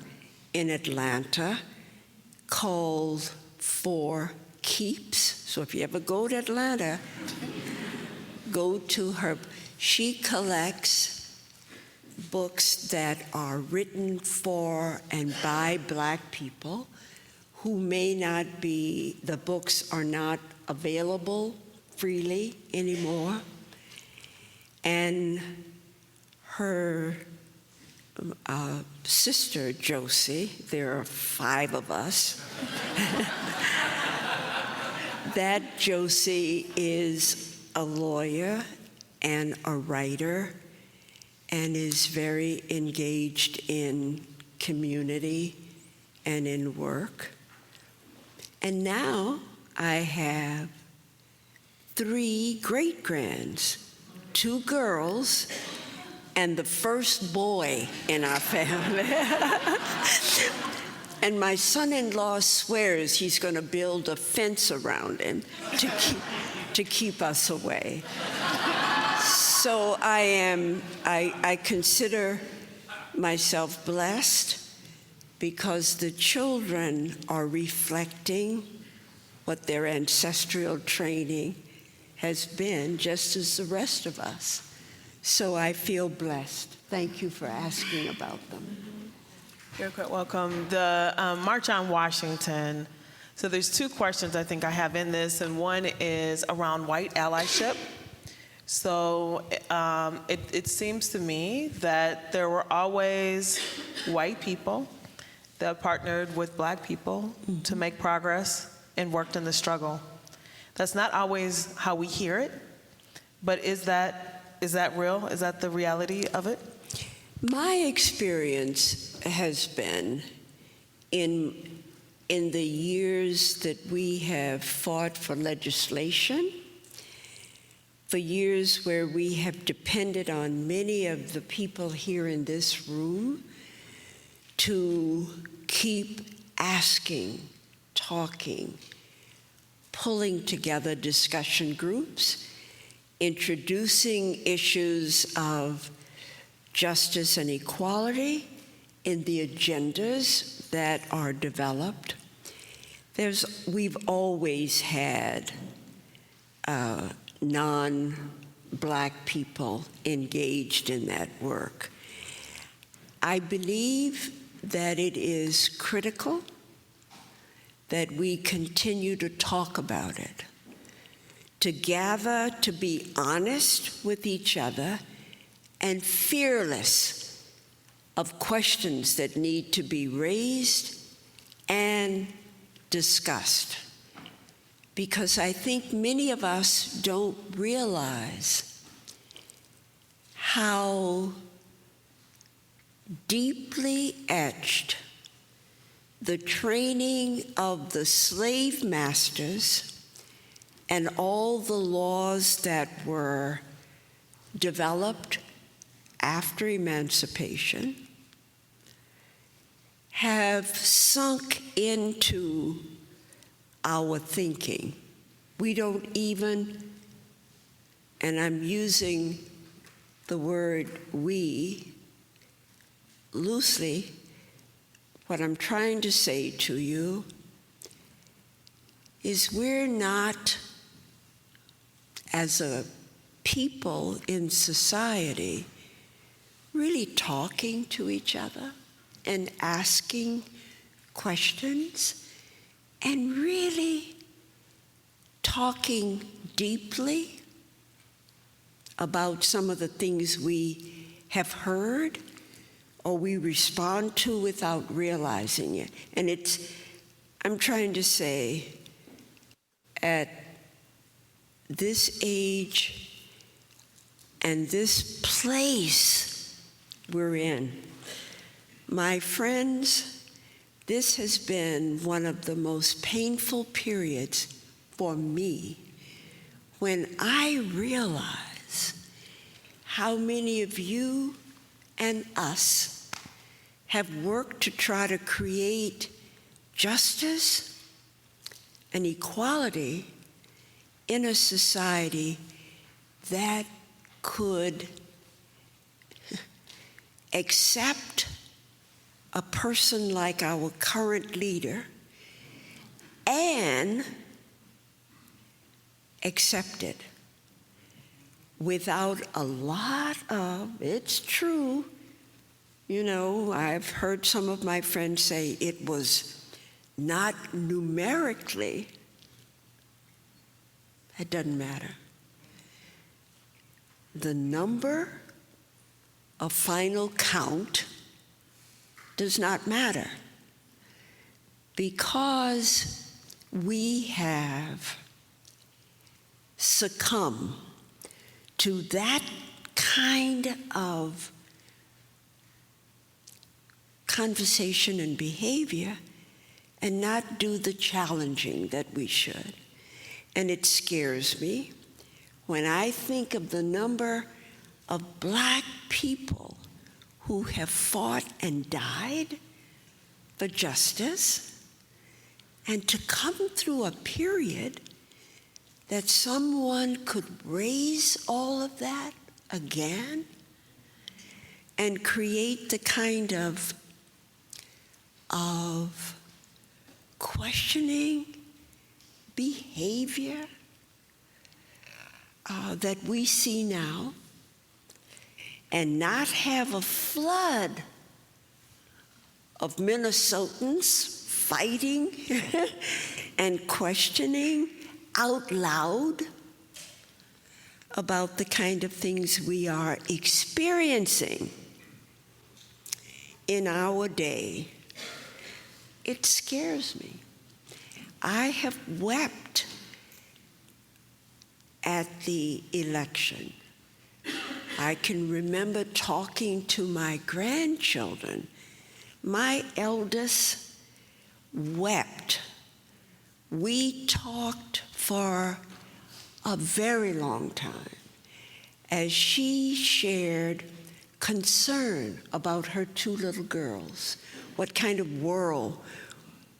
in Atlanta called For Keeps. So if you ever go to Atlanta, go to her. She collects books that are written for and by Black people who may not be, the books are not available freely anymore. And her sister, Josie, there are 5 of us, that Josie is a lawyer and a writer and is very engaged in community and in work. And now I have 3 great-grands, 2 girls, and the first boy in our family. And my son-in-law swears he's going to build a fence around him to keep us away. So I consider myself blessed because the children are reflecting what their ancestral training has been, just as the rest of us. So I feel blessed. Thank you for asking about them. You're quite welcome. The March on Washington. So there's 2 questions I think I have in this, and one is around white allyship. So it seems to me that there were always white people that partnered with Black people to make progress and worked in the struggle. That's not always how we hear it, but is that real? Is that the reality of it? My experience has been in the years that we have fought for legislation, for years where we have depended on many of the people here in this room to keep asking, talking, pulling together discussion groups, introducing issues of justice and equality in the agendas that are developed. We've always had non-Black people engaged in that work. I believe that it is critical that we continue to talk about it, to gather, to be honest with each other, and fearless of questions that need to be raised and discussed. Because I think many of us don't realize how deeply etched the training of the slave masters and all the laws that were developed after emancipation have sunk into our thinking. We don't even, and I'm using the word we loosely, what I'm trying to say to you is we're not, as a people in society, really talking to each other and asking questions and really talking deeply about some of the things we have heard or we respond to without realizing it. And I'm trying to say, at this age and this place we're in, my friends, this has been one of the most painful periods for me when I realized how many of you and us have worked to try to create justice and equality in a society that could accept a person like our current leader and accept it without a lot of, it's true, you know, I've heard some of my friends say it was not numerically. It doesn't matter. The number of final count does not matter, because we have succumbed to that kind of conversation and behavior and not do the challenging that we should. And it scares me when I think of the number of Black people who have fought and died for justice, and to come through a period that someone could raise all of that again and create the kind of questioning behavior that we see now, and not have a flood of Minnesotans fighting and questioning out loud about the kind of things we are experiencing in our day. It scares me. I have wept at the election. I can remember talking to my grandchildren. My eldest wept. We talked for a very long time as she shared concern about her two little girls. What kind of world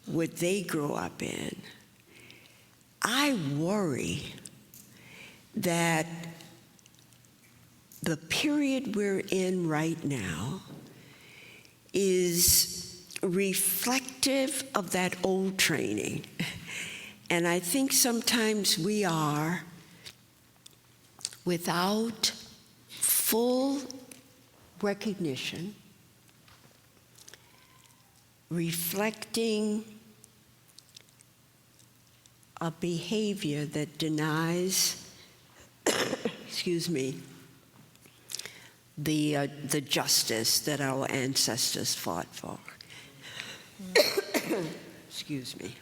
would they grow up in? I worry that the period we're in right now is reflective of that old training. And I think sometimes we are, without full recognition, reflecting a behavior that denies, excuse me, the justice that our ancestors fought for. Excuse me.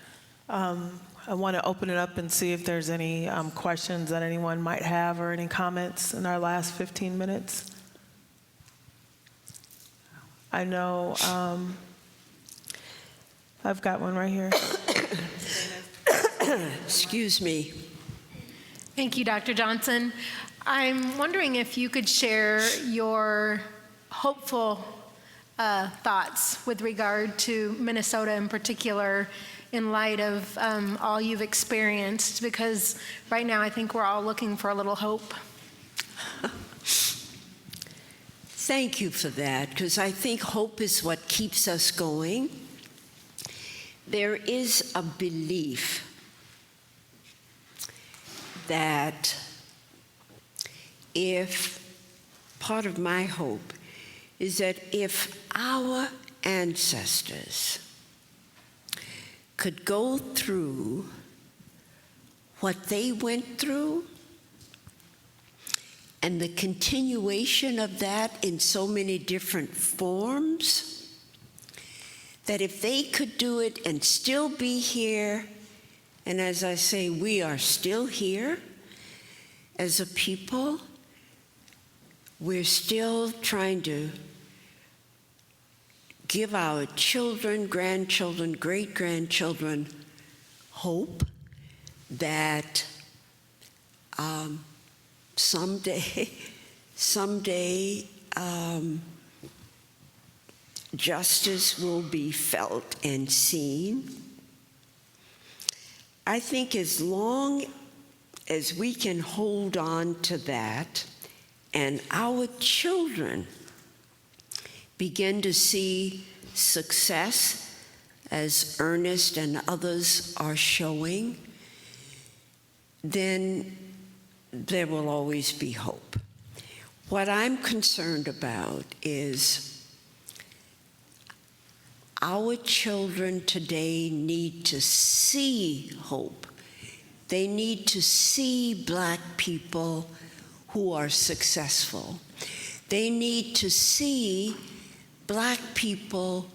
I want to open it up and see if there's any questions that anyone might have or any comments in our last 15 minutes. I know I've got one right here. Excuse me. Thank you, Dr. Johnson. I'm wondering if you could share your hopeful thoughts with regard to Minnesota in particular, in light of all you've experienced, because right now I think we're all looking for a little hope. Thank you for that, because I think hope is what keeps us going. There is a belief that if, part of my hope is that if our ancestors could go through what they went through, and the continuation of that in so many different forms, that if they could do it and still be here, and as I say, we are still here as a people, we're still trying to give our children, grandchildren, great-grandchildren hope that someday someday justice will be felt and seen. I think as long as we can hold on to that and our children begin to see success as Ernest and others are showing, then there will always be hope. What I'm concerned about is our children today need to see hope. They need to see Black people who are successful. They need to see Black people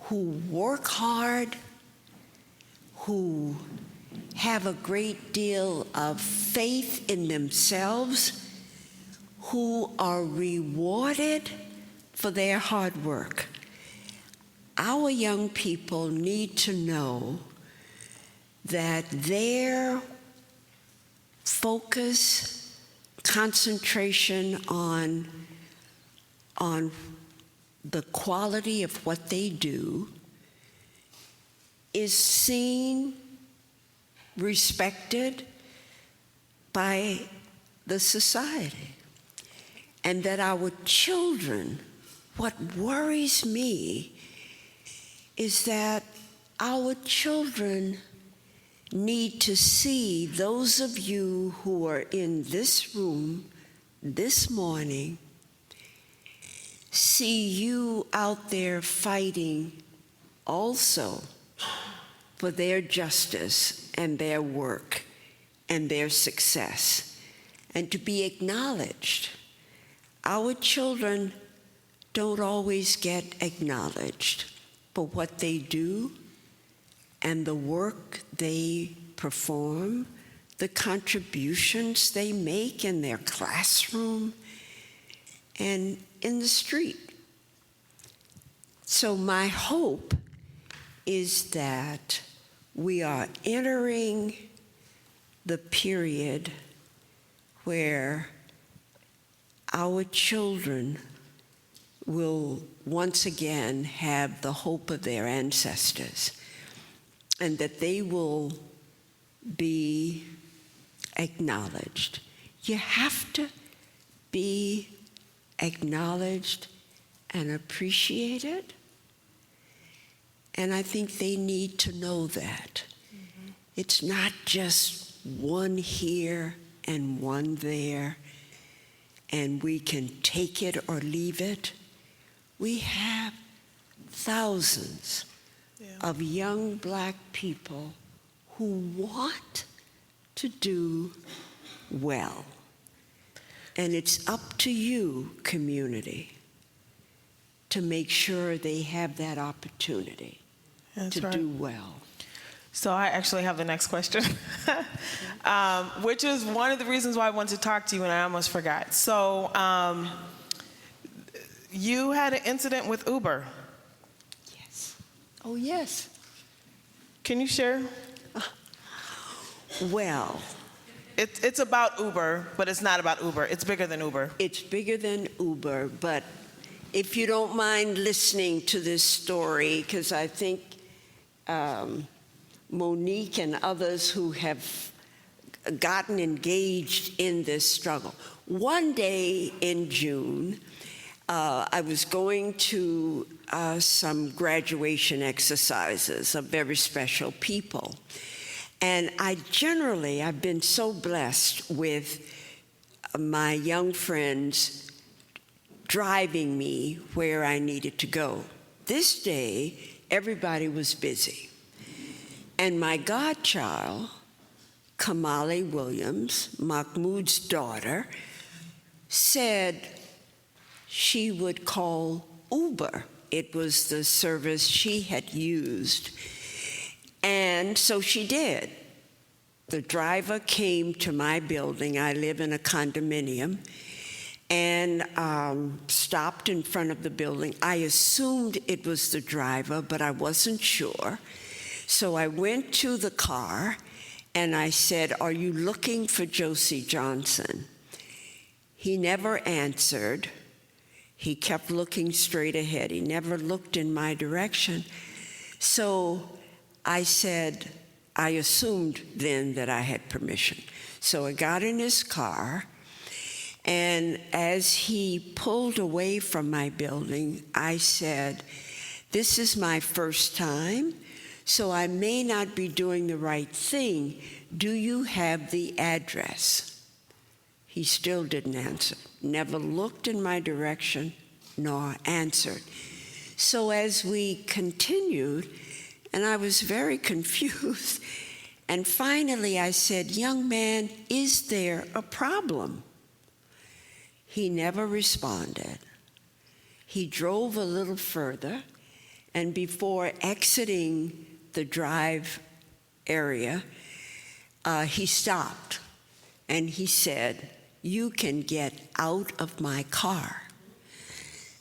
who work hard, who have a great deal of faith in themselves, who are rewarded for their hard work. Our young people need to know that their focus, concentration on the quality of what they do is seen, respected by the society. And that our children, what worries me is that our children need to see those of you who are in this room this morning, see you out there fighting also for their justice and their work and their success, and to be acknowledged. Our children don't always get acknowledged for what they do and the work they perform, the contributions they make in their classroom and in the street. So my hope is that we are entering the period where our children will once again have the hope of their ancestors, and that they will be acknowledged. You have to be acknowledged and appreciated, and I think they need to know that. Mm-hmm. It's not just one here and one there, and we can take it or leave it. We have thousands of young Black people who want to do well. And it's up to you, community, to make sure they have that opportunity to do well. So I actually have the next question, which is one of the reasons why I wanted to talk to you, and I almost forgot. So you had an incident with Uber. Yes. Oh, yes. Can you share? Well, it's about Uber, but it's not about Uber. It's bigger than Uber. it's bigger than Uber, but if you don't mind listening to this story, because I think Monique and others who have gotten engaged in this struggle. One day in June, I was going to some graduation exercises of very special people. And I've been so blessed with my young friends driving me where I needed to go. This day, everybody was busy. And my godchild, Kamali Williams, Mahmoud's daughter, said she would call Uber. It was the service she had used. And so she did. The driver came to my building. I live in a condominium, and stopped in front of the building. I assumed it was the driver, but I wasn't sure. So I went to the car and I said, "Are you looking for Josie Johnson?" He never answered. He kept looking straight ahead. He never looked in my direction. So I said, I assumed then that I had permission. So I got in his car, and as he pulled away from my building, I said, this is my first time, so I may not be doing the right thing. Do you have the address? He still didn't answer, never looked in my direction, nor answered. So as we continued, and I was very confused, and finally I said, young man, is there a problem? He never responded. He drove a little further, and before exiting the drive area, he stopped, and he said, you can get out of my car.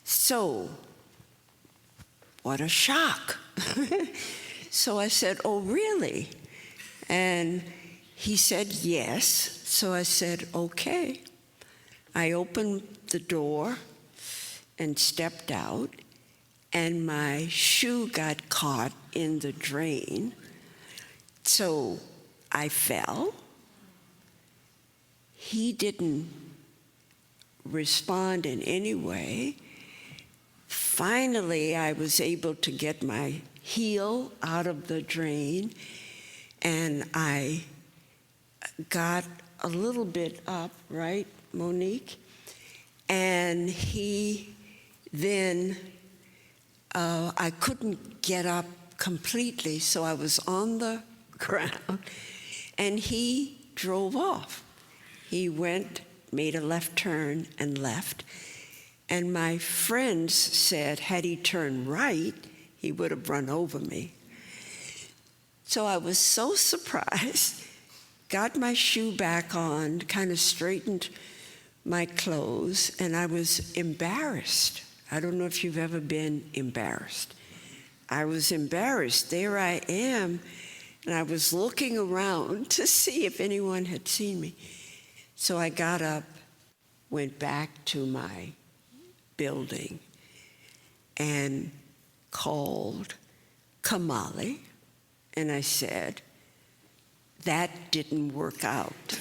So, what a shock. So I said, oh, really? And he said, yes. So I said, okay. I opened the door and stepped out, and my shoe got caught in the drain. So I fell. He didn't respond in any way. Finally, I was able to get my heel out of the drain, and I got a little bit up, right, Monique? And he then, I couldn't get up completely, so I was on the ground, and he drove off. He went, made a left turn, and left. And my friends said, had he turned right, he would have run over me. So I was so surprised, got my shoe back on, kind of straightened my clothes, and I was embarrassed. I don't know if you've ever been embarrassed. I was embarrassed. There I am, and I was looking around to see if anyone had seen me. So I got up, went back to my building, and called Kamali, and I said, that didn't work out.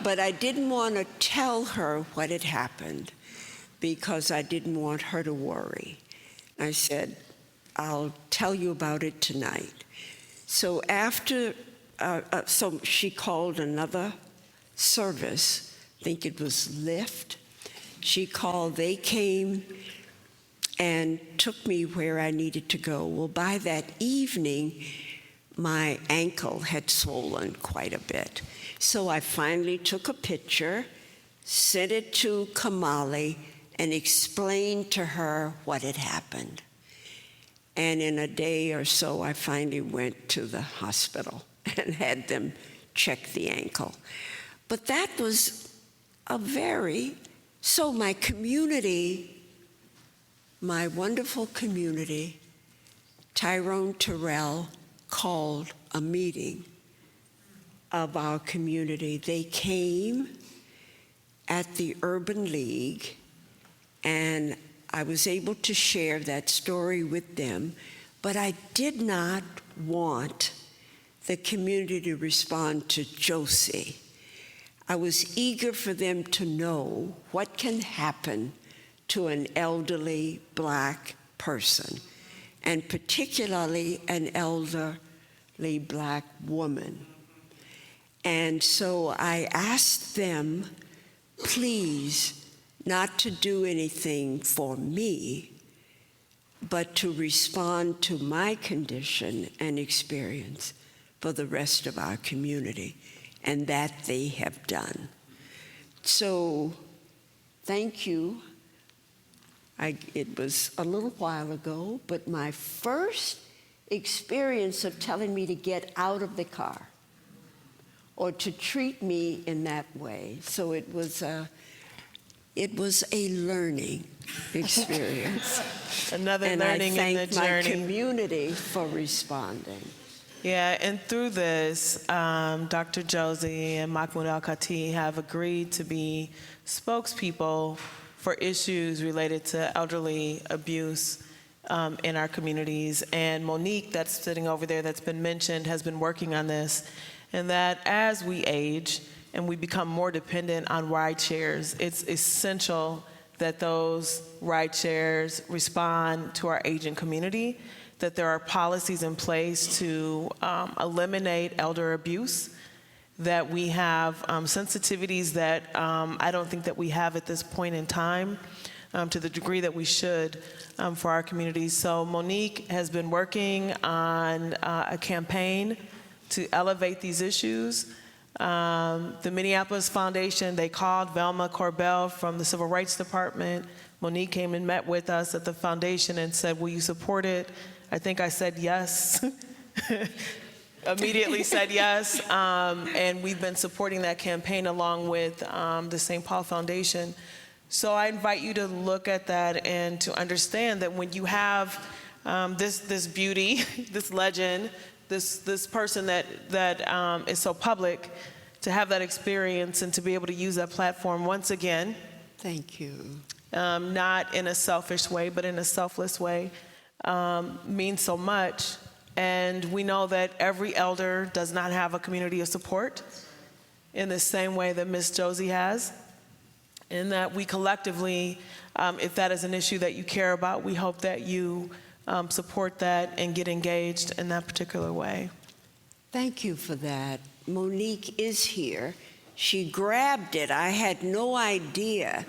But I didn't want to tell her what had happened because I didn't want her to worry. I said, I'll tell you about it tonight. So so she called another service, I think it was Lyft. She called, they came and took me where I needed to go. Well, by that evening, my ankle had swollen quite a bit. So I finally took a picture, sent it to Kamali, and explained to her what had happened. And in a day or so, I finally went to the hospital and had them check the ankle. But that was so my community, my wonderful community, Tyrone Terrell called a meeting of our community. They came at the Urban League, and I was able to share that story with them, but I did not want the community to respond to Josie. I was eager for them to know what can happen to an elderly Black person, and particularly an elderly Black woman. And so I asked them, please, not to do anything for me, but to respond to my condition and experience for the rest of our community, and that they have done. So, thank you. It was a little while ago, but my first experience of telling me to get out of the car or to treat me in that way. So it was a learning experience. Another and learning I in the thank my journey. community for responding. Yeah, and through this, Dr. Josie and Mahmoud Al-Kati have agreed to be spokespeople for issues related to elderly abuse in our communities. And Monique, that's sitting over there, that's been mentioned, has been working on this. And that as we age and we become more dependent on ride shares, it's essential that those ride shares respond to our aging community, that there are policies in place to eliminate elder abuse, that we have sensitivities that I don't think that we have at this point in time to the degree that we should for our communities. So Monique has been working on a campaign to elevate these issues. The Minneapolis Foundation, they called Velma Corbell from the Civil Rights Department. Monique came and met with us at the foundation and said, will you support it? I think I said yes. Immediately said yes. And we've been supporting that campaign along with the St. Paul Foundation. So I invite you to look at that and to understand that when you have this beauty, this legend, this person that is so public, to have that experience and to be able to use that platform once again. Thank you. Not in a selfish way, but in a selfless way, means so much. And we know that every elder does not have a community of support in the same way that Miss Josie has. And that we collectively, if that is an issue that you care about, we hope that you support that and get engaged in that particular way. Thank you for that. Monique is here. She grabbed it. I had no idea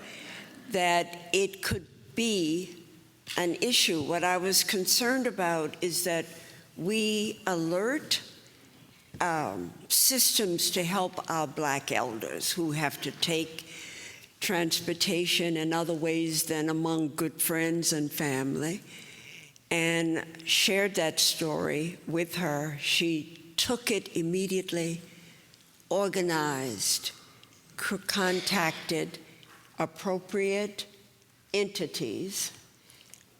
that it could be an issue. What I was concerned about is that we alert systems to help our Black elders who have to take transportation and other ways than among good friends and family, and shared that story with her. She took it immediately, organized, contacted appropriate entities,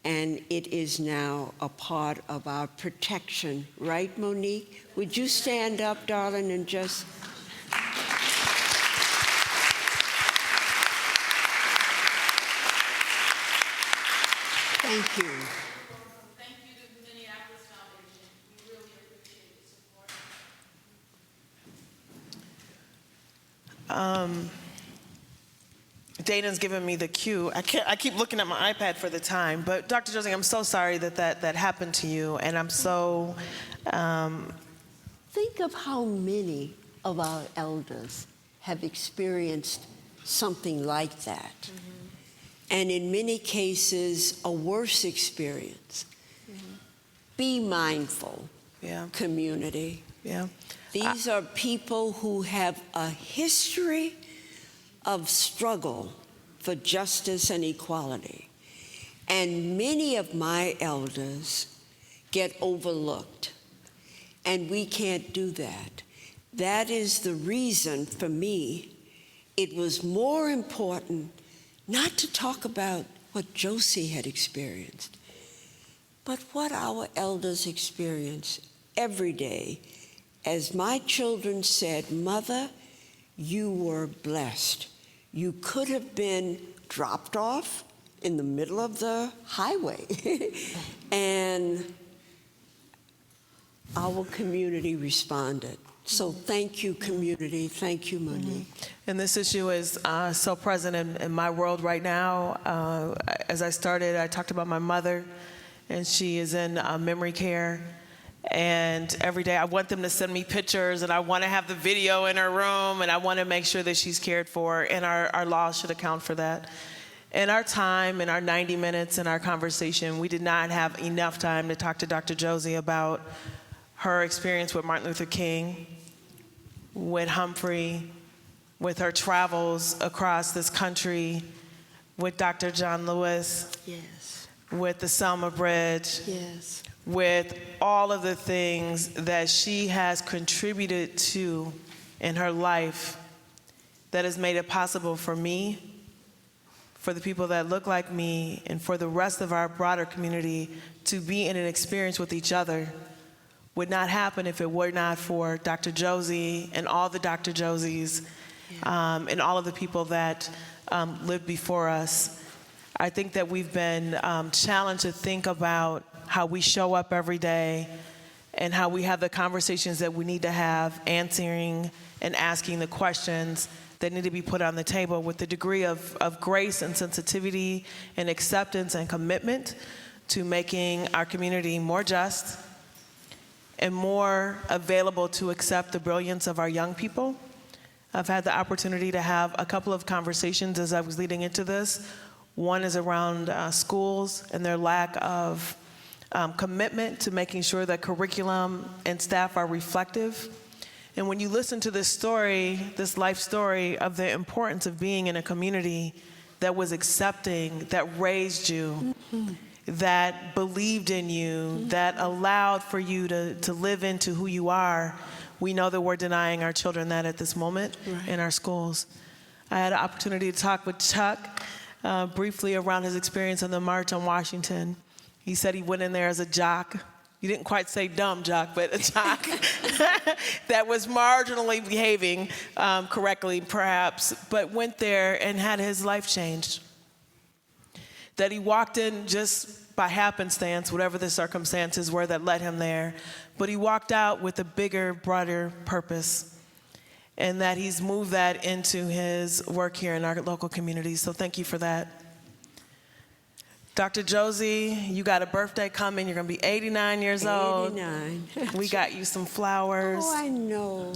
and it is now a part of our protection. Right, Monique? Would you stand up, darling, and just... Thank you. Thank you to the Minneapolis Foundation. We really appreciate the support. Dana's given me the cue. I keep looking at my iPad for the time, but Dr. Josie, I'm so sorry that happened to you, and I'm so... Think of how many of our elders have experienced something like that. Mm-hmm. And in many cases, a worse experience. Mm-hmm. Be mindful, community. Yeah. These are people who have a history of struggle for justice and equality. And many of my elders get overlooked. And we can't do that. That is the reason, for me, it was more important not to talk about what Josie had experienced, but what our elders experience every day. As my children said, Mother, you were blessed. You could have been dropped off in the middle of the highway. And our community responded. So thank you, community. Thank you, Monique. Mm-hmm. And this issue is so present in my world right now. As I started, I talked about my mother, and she is in memory care. And every day I want them to send me pictures, and I want to have the video in her room, and I want to make sure that she's cared for, and our laws should account for that. In our time, in our 90 minutes in our conversation, we did not have enough time to talk to Dr. Josie about her experience with Martin Luther King, with Humphrey, with her travels across this country, with Dr. John Lewis, Yes. with the Selma Bridge, Yes. with all of the things that she has contributed to in her life that has made it possible for me, for the people that look like me, and for the rest of our broader community to be in an experience with each other would not happen if it were not for Dr. Josie and all the Dr. Josies, and all of the people that lived before us. I think that we've been challenged to think about how we show up every day and how we have the conversations that we need to have, answering and asking the questions that need to be put on the table with the degree of grace and sensitivity and acceptance and commitment to making our community more just and more available to accept the brilliance of our young people. I've had the opportunity to have a couple of conversations as I was leading into this. One is around schools and their lack of commitment to making sure that curriculum and staff are reflective. And when you listen to this story, this life story of the importance of being in a community that was accepting, that raised you, that believed in you, that allowed for you to live into who you are, we know that we're denying our children that at this moment in our schools. I had an opportunity to talk with Chuck briefly around his experience on the March on Washington. He said he went in there as a jock. You didn't quite say dumb jock, but a jock that was marginally behaving correctly, perhaps, but went there and had his life changed. That he walked in just by happenstance, whatever the circumstances were that led him there, but he walked out with a bigger, broader purpose, and that he's moved that into his work here in our local community. So thank you for that. Dr. Josie, you got a birthday coming. You're going to be 89 years old. 89. We got you some flowers. Oh, I know.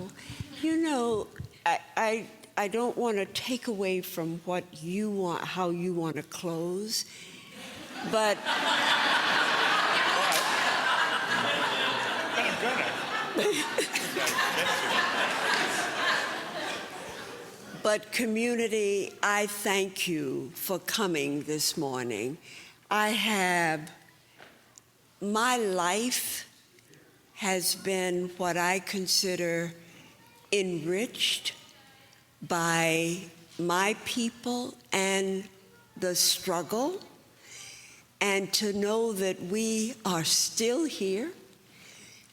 You know, I don't want to take away from what you want, how you want to close, but but community, I thank you for coming this morning. My life has been what I consider enriched by my people and the struggle, and to know that we are still here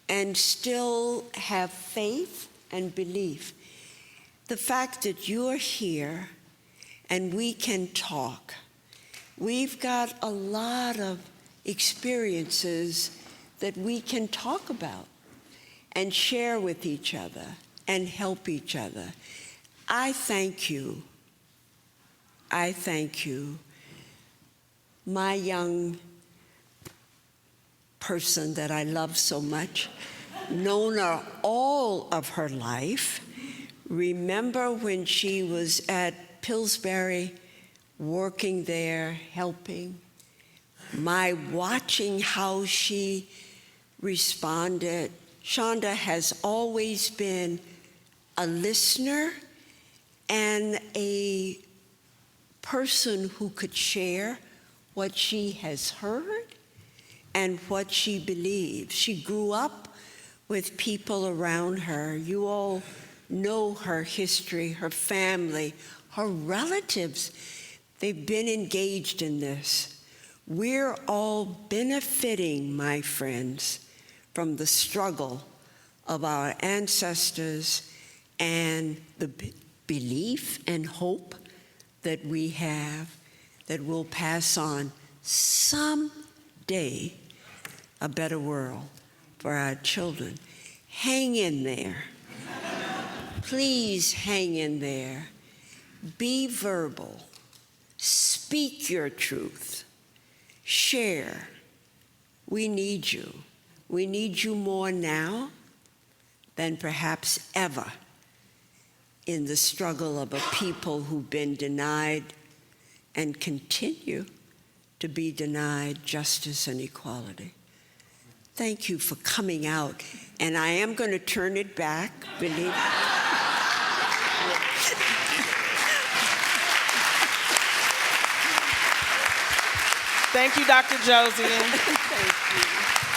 and still have faith and belief. The fact that you're here and we can talk. We've got a lot of experiences that we can talk about and share with each other and help each other. I thank you. I thank you. My young person that I love so much, known her all of her life. Remember when she was at Pillsbury, working there, helping? My watching how she responded. Chanda has always been a listener and a person who could share what she has heard and what she believes. She grew up with people around her. You all know her history, her family, her relatives. They've been engaged in this. We're all benefiting, my friends, from the struggle of our ancestors and the belief and hope that we have that will pass on someday a better world for our children. Hang in there. Please hang in there. Be verbal. Speak your truth. Share. We need you. We need you more now than perhaps ever in the struggle of a people who've been denied and continue to be denied justice and equality. Thank you for coming out. And I am going to turn it back, believe me. Thank you, Dr. Josie. Thank you.